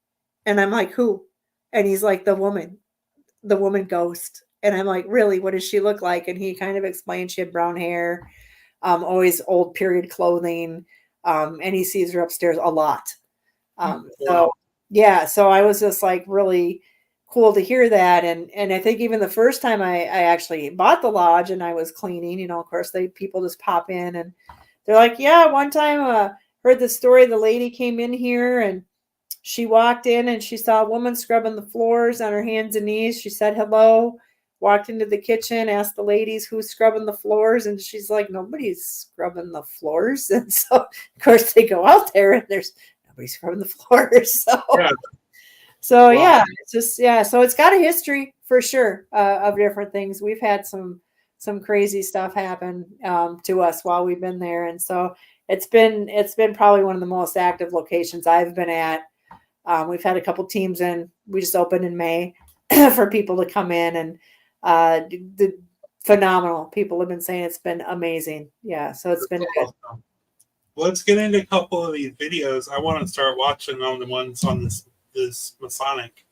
And I'm like, "Who?" And he's like, the woman ghost. And I'm like, "Really? What does she look like?" And he kind of explained she had brown hair, always old period clothing. And he sees her upstairs a lot. So yeah, so I was just like really cool to hear that. And I think even the first time I actually bought the lodge and I was cleaning, you know, of course people just pop in and they're like, "Yeah, one time heard the story, the lady came in here and she walked in and she saw a woman scrubbing the floors on her hands and knees. She said hello, walked into the kitchen, asked the ladies who's scrubbing the floors, and she's like, nobody's scrubbing the floors." And so of course they go out there and there's nobody scrubbing the floors. So Wow. yeah, it's just, yeah, so it's got a history for sure of different things. We've had some crazy stuff happen to us while we've been there, and so it's been probably one of the most active locations I've been at. We've had a couple teams in. We just opened in May for people to come in, and the phenomenal. People have been saying it's been amazing. Yeah, so it's been good. Awesome. Let's get into a couple of these videos. I want to start watching on the ones on this Masonic.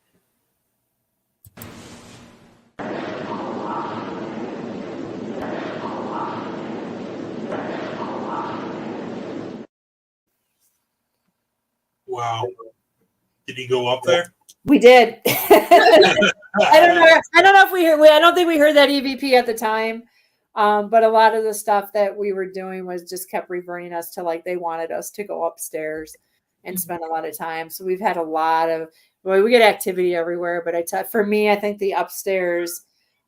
Wow. Did you go up there? We did. I don't know. I don't know if we heard. I don't think we heard that EVP at the time. But a lot of the stuff that we were doing was just kept reverting us to, like, they wanted us to go upstairs and spend a lot of time. So we've had a lot of, well, we get activity everywhere, but for me, I think the upstairs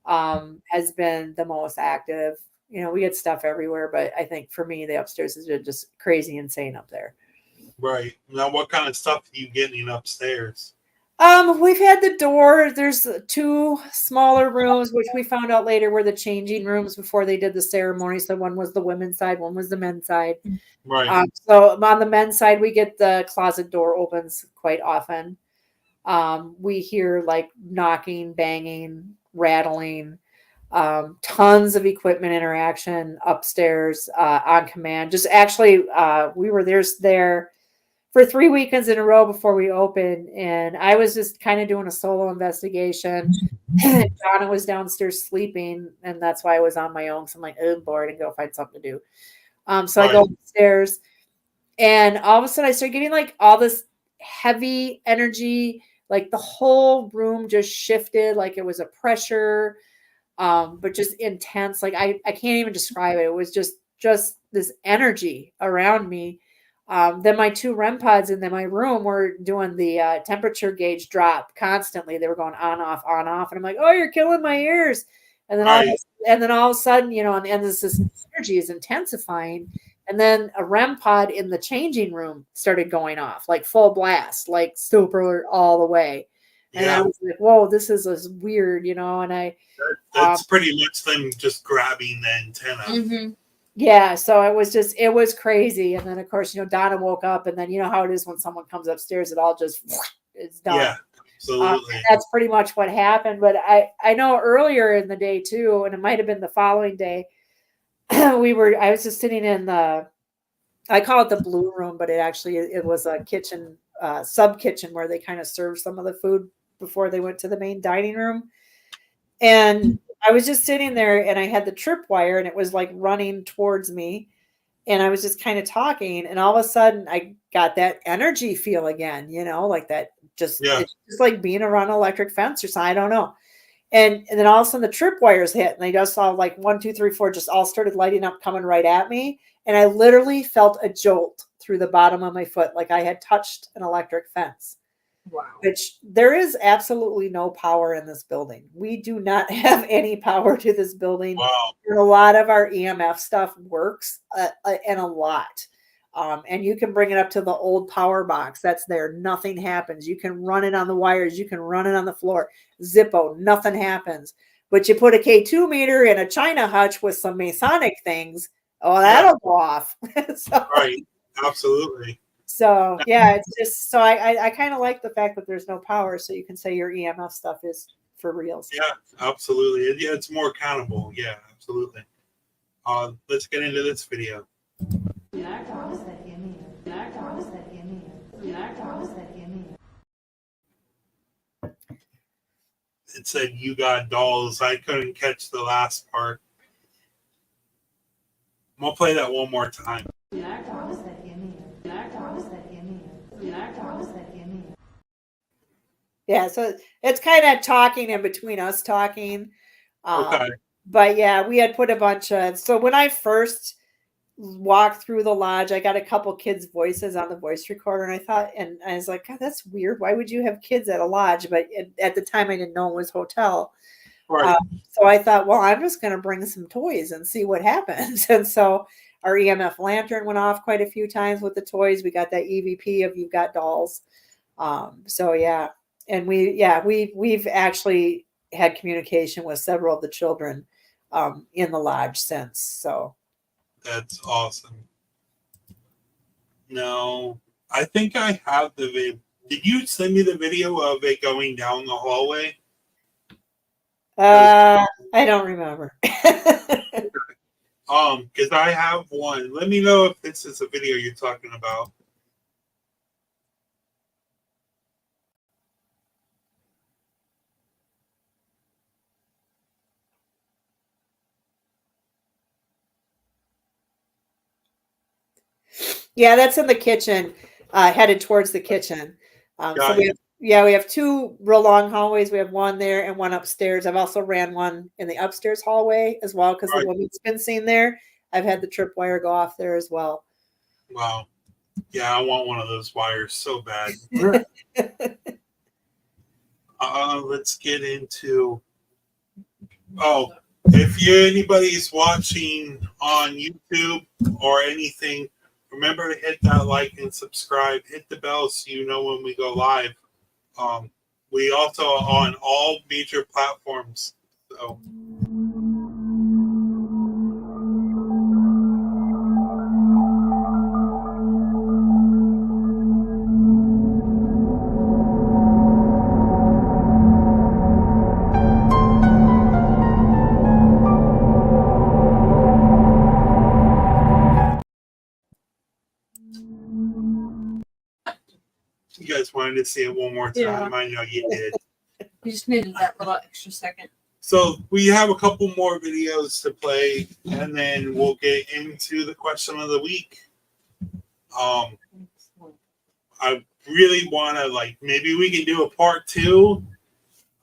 has been the most active. You know, we get stuff everywhere, but I think for me, the upstairs is just crazy insane up there. Right. Now, what kind of stuff are you getting upstairs? We've had the door. There's 2 smaller rooms, which we found out later were the changing rooms before they did the ceremony. So one was the women's side, one was the men's side. Right. So on the men's side, we get the closet door opens quite often. We hear like knocking, banging, rattling, tons of equipment interaction upstairs on command. Just actually, we were there for 3 weekends in a row before we opened, and I was just kind of doing a solo investigation. Donna was downstairs sleeping, and that's why I was on my own. So I'm like, oh, I'm bored, and go find something to do. So I go upstairs, and all of a sudden I start getting like all this heavy energy, like the whole room just shifted, like it was a pressure, but just intense. Like I can't even describe it. It was just this energy around me. Then my 2 REM pods in my room were doing the temperature gauge drop constantly. They were going on, off, on, off. And I'm like, oh, you're killing my ears. And then all of a sudden, you know, and this energy is intensifying. And then a REM pod in the changing room started going off, like full blast, like super all the way. And I was like, whoa, this is weird, you know, and that's pretty much them just grabbing the antenna. Mm-hmm. Yeah, so it was crazy. And then of course, you know, Donna woke up, and then you know how it is when someone comes upstairs, it all just, it's done. Yeah, absolutely. That's pretty much what happened. But I know earlier in the day too, and it might have been the following day, I was just sitting in I call it the blue room, but it was a kitchen, sub kitchen, where they kind of served some of the food before they went to the main dining room. And I was just sitting there, and I had the tripwire, and it was like running towards me, and I was just kind of talking, and all of a sudden I got that energy feel again, you know, like that it's just like being around an electric fence or something. I don't know. And then all of a sudden the tripwires hit, and they just saw like 1, 2, 3, 4, just all started lighting up, coming right at me. And I literally felt a jolt through the bottom of my foot, like I had touched an electric fence. Wow. Which there is absolutely no power in this building. We do not have any power to this building. Wow. And a lot of our EMF stuff works, and a lot. And you can bring it up to the old power box that's there. Nothing happens. You can run it on the wires. You can run it on the floor. Zippo, nothing happens. But you put a K2 meter in a China hutch with some Masonic things, oh, that'll go off. So, Right. Absolutely. so yeah, it's just so I kind of like the fact that there's no power, so you can say your EMF stuff is for reals. Yeah, absolutely. Yeah, it's more accountable. Yeah, absolutely. Let's get into this video. It said you got dolls. I couldn't catch the last part. I'm gonna play that one more time. Yeah, so it's kind of talking in between us talking. Okay. But yeah, we had put a bunch of, so when I first walked through the lodge, I got a couple kids' voices on the voice recorder, and I thought, and I was like, God, that's weird. Why would you have kids at a lodge? But at the time, I didn't know it was hotel. Right. So I thought, well, I'm just going to bring some toys and see what happens. And so our EMF lantern went off quite a few times with the toys. We got that EVP of You've Got Dolls. So yeah, and we've actually had communication with several of the children in the lodge since. So That's awesome. No, I think I have the video. Did you send me the video of it going down the hallway? I don't remember. Because I have one. Let me know if this is a video you're talking about. Yeah, that's in the kitchen, headed towards the kitchen. So we have two real long hallways. We have one there and one upstairs. I've also ran one in the upstairs hallway as well because the woman's been seen there. I've had the tripwire go off there as well. Wow. Yeah, I want one of those wires so bad. Let's get into. Oh, if anybody's watching on YouTube or anything, remember to hit that like and subscribe. Hit the bell so you know when we go live. We also are on all major platforms. So. You guys wanted to see it one more time. Yeah. I know you did. You just needed that little extra second. So we have a couple more videos to play, and then we'll get into the question of the week. I really want to, maybe we can do a part 2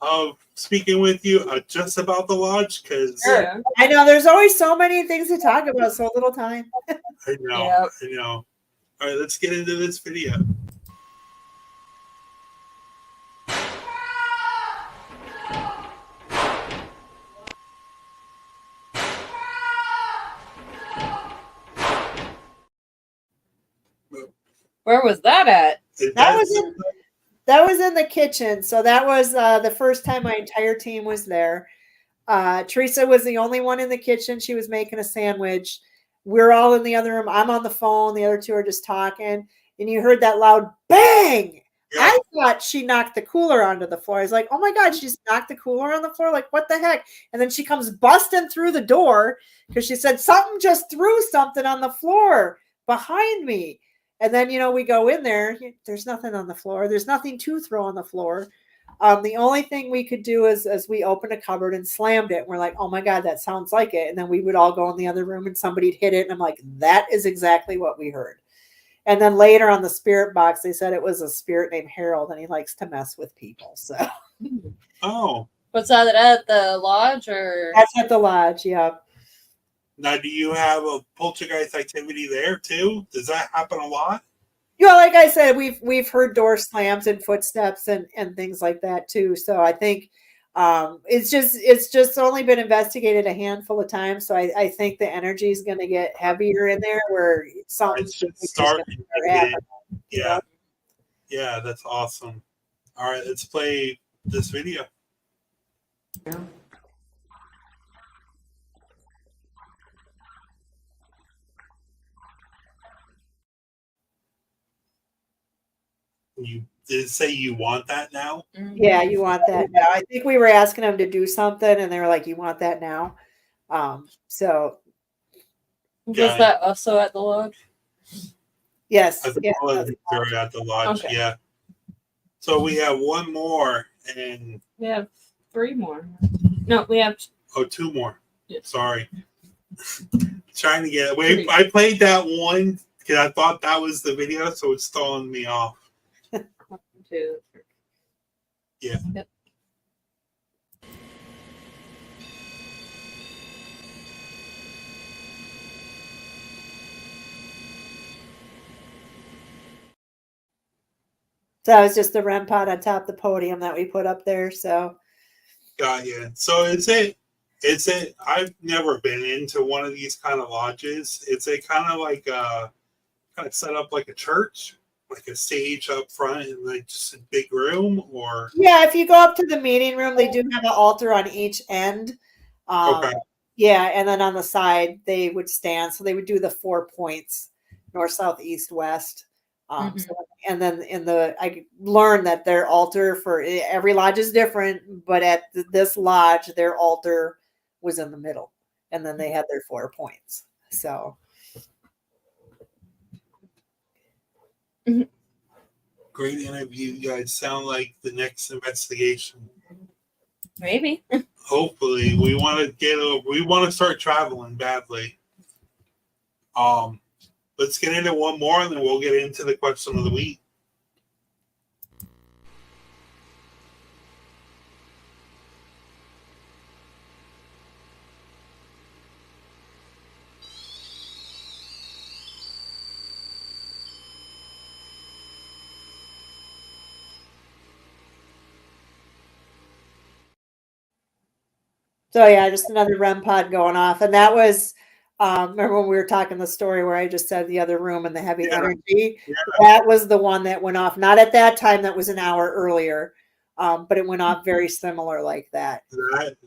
of speaking with you just about the lodge, because Sure. I know there's always so many things to talk about, so little time. I know. Yep. I know. All right, let's get into this video. Where was that at? That was in the kitchen. So that was the first time my entire team was there. Teresa was the only one in the kitchen. She was making a sandwich. We're all in the other room. I'm on the phone. The other two are just talking. And you heard that loud bang. Yeah. I thought she knocked the cooler onto the floor. I was like, oh my God, she just knocked the cooler on the floor. Like, what the heck? And then she comes busting through the door because she said, something just threw something on the floor behind me. And then, we go in there. There's nothing on the floor. There's nothing to throw on the floor. The only thing we could do is we opened a cupboard and slammed it. And we're like, oh my God, that sounds like it. And then we would all go in the other room and somebody'd hit it. And I'm like, that is exactly what we heard. And then later on the spirit box, they said it was a spirit named Harold and he likes to mess with people. So. Oh. Was that at the lodge or? That's at the lodge. Yeah. Now, do you have a poltergeist activity there too? Does that happen a lot? Yeah, like I said, we've heard door slams and footsteps and things like that too. So I think It's just only been investigated a handful of times, so I think the energy is going to get heavier in there where something It's just is gonna starting. start happening, you Yeah. know? Yeah, that's awesome. All right, let's play this video. You did it say you want that now? Yeah, you want that now. I think we were asking them to do something, and they were like, "You want that now?" So Was Yeah. that also at the lodge? yes, I think yeah, all of these are at the lodge. Okay. Yeah. So we have one more and We have 3 more. No, we have 2 more. Yeah. Sorry. Trying to get Three. I played that one because I thought that was the video, so it's stalling me off. 1, 2. Yeah. Yep. so that was just the REM pod on top of the podium that we put up there. So Got you. So is it? I've never been into one of these kind of lodges. It's a kind of like kind of set up like a church, like a stage up front and like just a big room, or yeah, if you go up to the meeting room, they do have an altar on each end. okay, Yeah, and then on the side they would stand. So they would do the 4 points: north, south, east, west. So, and then I learned that their altar for every lodge is different, but at this lodge, their altar was in the middle, and then they had their 4 points. So great interview. You guys sound like the next investigation. Maybe. Hopefully, we want to start traveling badly. Let's get into one more, and then we'll get into the question of the week. So yeah, just another REM pod going off, and that was remember when we were talking the story where I just said the other room and the heavy Yeah. energy. Yeah. That was the one that went off. Not at that time; that was an hour earlier, but it went off very similar like that.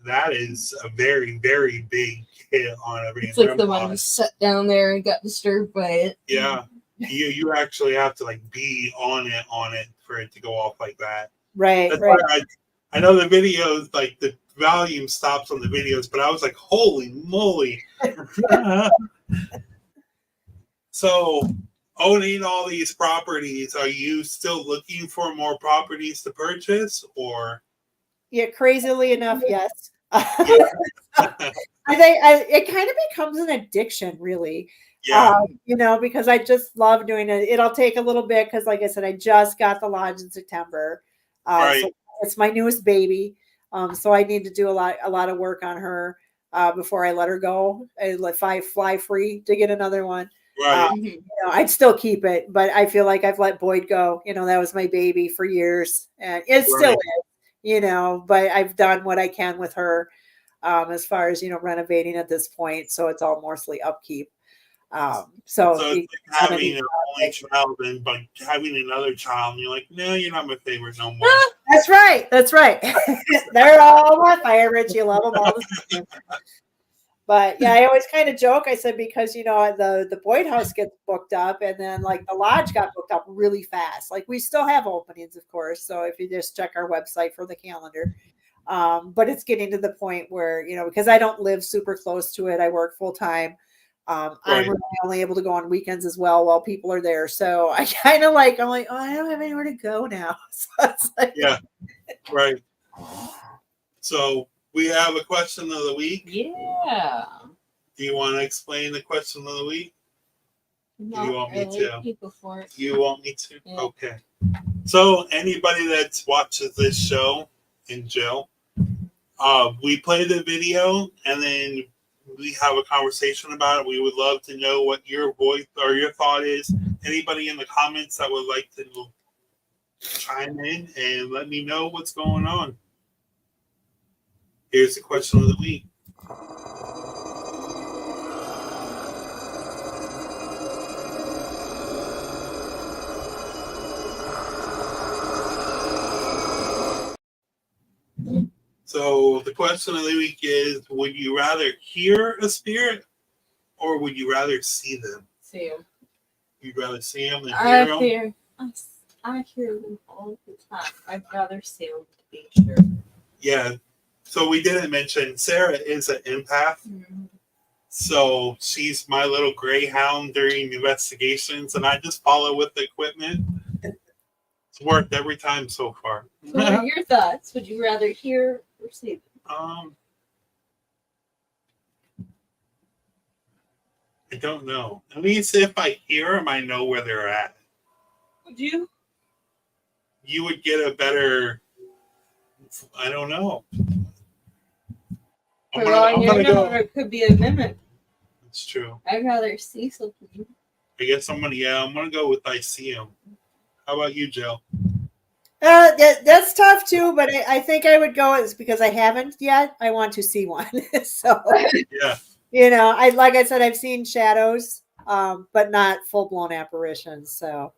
That is a very, very big hit on every. It's like the one who sat down there and got disturbed by it. Yeah, you actually have to like be on it for it to go off like that. Right, That's right. why I know the videos, like the volume stops on the videos, but I was like, holy moly. So owning all these properties, are you still looking for more properties to purchase, or? Yeah, crazily enough, yes. Yeah. I think it kind of becomes an addiction, really. Yeah. Because I just love doing it. It'll take a little bit because, like I said, I just got the lodge in September, Right. so it's my newest baby. So I need to do a lot of work on her before I let her go. If I fly free to get another one, Right. I'd still keep it. But I feel like I've let Boyd go. That was my baby for years, and it still is. But I've done what I can with her as far as renovating at this point. So it's all mostly upkeep. So it's like having an only child and but having another child, and you're like, no, you're not my favorite no more. That's right. That's right. They're all my favorites. You love them all the same. But yeah, I always kind of joke. I said because the Boyd house gets booked up, and then like the lodge got booked up really fast. Like we still have openings, of course. So if you just check our website for the calendar, but it's getting to the point where because I don't live super close to it, I work full time. I'm really only able to go on weekends as well while people are there. So I kind of I'm like, oh, I don't have anywhere to go now. So it's like, yeah, right. So we have a question of the week. Yeah. Do you want to explain the question of the week? Not you want me to? People for it. You want me to? Yeah. Okay. So anybody that watches this show in jail, we play the video and then we have a conversation about it. We would love to know what your voice or your thought is. Anybody in the comments that would like to chime in and let me know what's going on. Here's the question of the week. So the question of the week is, would you rather hear a spirit or would you rather see them? See them. You'd rather see them than I hear them? I hear them all the time. I'd rather see them to be sure. Yeah. So we didn't mention Sarah is an empath. Mm-hmm. So she's my little greyhound during investigations, and I just follow with the equipment. It's worked every time so far. So what are your thoughts? Would you rather hear or see them? I don't know. At least if I hear them, I know where they're at. Would you? You would get a better. I don't know. For all you know, it could be a mimic. It's true. I'd rather see something. I guess I'm gonna go with I see them. How about you, Jill? That's tough too, but I think I would go is because I haven't yet. I want to see one. So Yeah. you know, like I said, I've seen shadows, but not full blown apparitions. So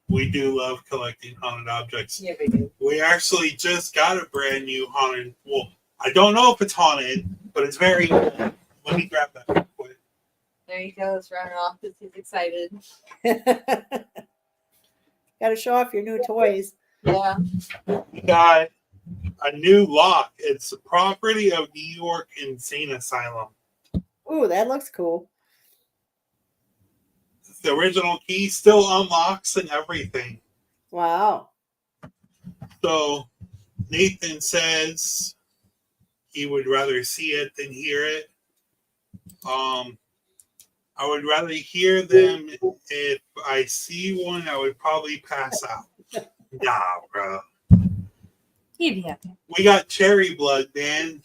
We do love collecting haunted objects. Yeah, we do. We actually just got a brand new haunted. Well, I don't know if it's haunted, but it's very. Let me grab that real quick. There he goes, running off because he's excited. got to show off your new toys. Yeah. We got a new lock. It's the property of New York Insane Asylum. Ooh, that looks cool. The original key still unlocks and everything. Wow. So Nathan says he would rather see it than hear it. I would rather hear them. If I see one, I would probably pass out. Nah, bro. He'd be happy. We got cherry blood, man.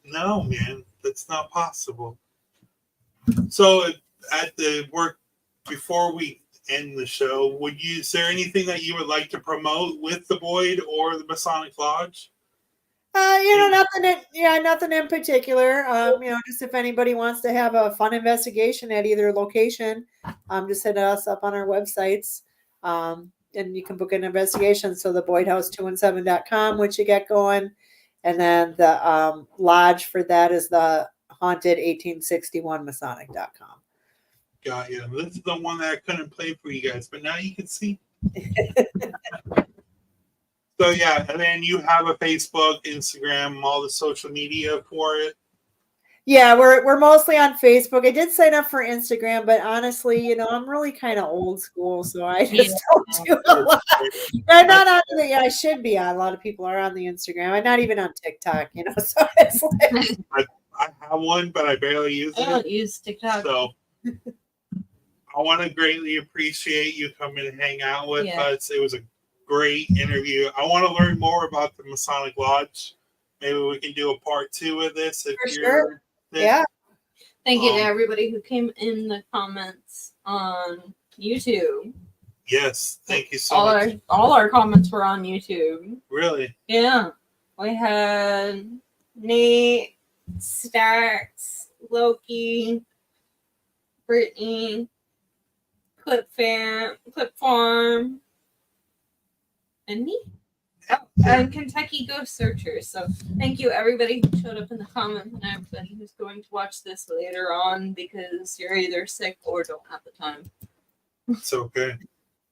No, man. That's not possible. So at the work, before we end the show, is there anything that you would like to promote with the Boyd or the Masonic Lodge? Nothing in particular. Just if anybody wants to have a fun investigation at either location, just hit us up on our websites. And you can book an investigation. So the BoydHouse217.com, which you get going. And then the lodge for that is the haunted 1861 Masonic.com. Got you. This is the one that I couldn't play for you guys, but now you can see. So yeah, and then you have a Facebook, Instagram, all the social media for it. Yeah, we're mostly on Facebook. I did sign up for Instagram, but honestly, I'm really kind of old school, so I just don't do a lot. I'm not on the. I should be on. A lot of people are on the Instagram. I'm not even on TikTok, so it's like I have one, but I barely use it. I don't use TikTok. So I want to greatly appreciate you coming and hang out with us. It was a great interview. I want to learn more about the Masonic Lodge. Maybe we can do a part 2 of this. For sure. Yeah. Thank you to everybody who came in the comments on YouTube. Yes, thank you so much. All our comments were on YouTube. Really? Yeah. We had Nate, Starks, Loki, Brittany, Clip Farm, and me. And Kentucky Ghost Searchers. So thank you everybody who showed up in the comments and everybody who's going to watch this later on because you're either sick or don't have the time. It's okay.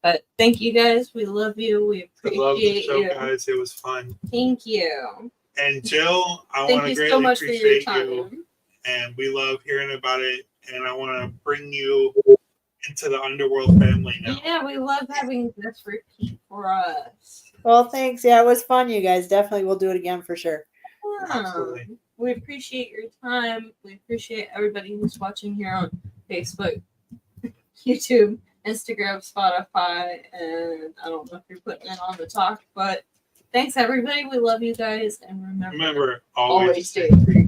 But thank you guys. We love you. We appreciate love the show, you. guys. It was fun. Thank you. And Jill, I want to greatly appreciate you. And we love hearing about it. And I want to bring you into the underworld family now. Yeah, we love having this repeat for us. Well, thanks. Yeah, it was fun, you guys. Definitely we'll do it again for sure. Absolutely. We appreciate your time. We appreciate everybody who's watching here on Facebook, YouTube, Instagram, Spotify, and I don't know if you're putting it on the talk, but thanks everybody. We love you guys, and remember always stay free.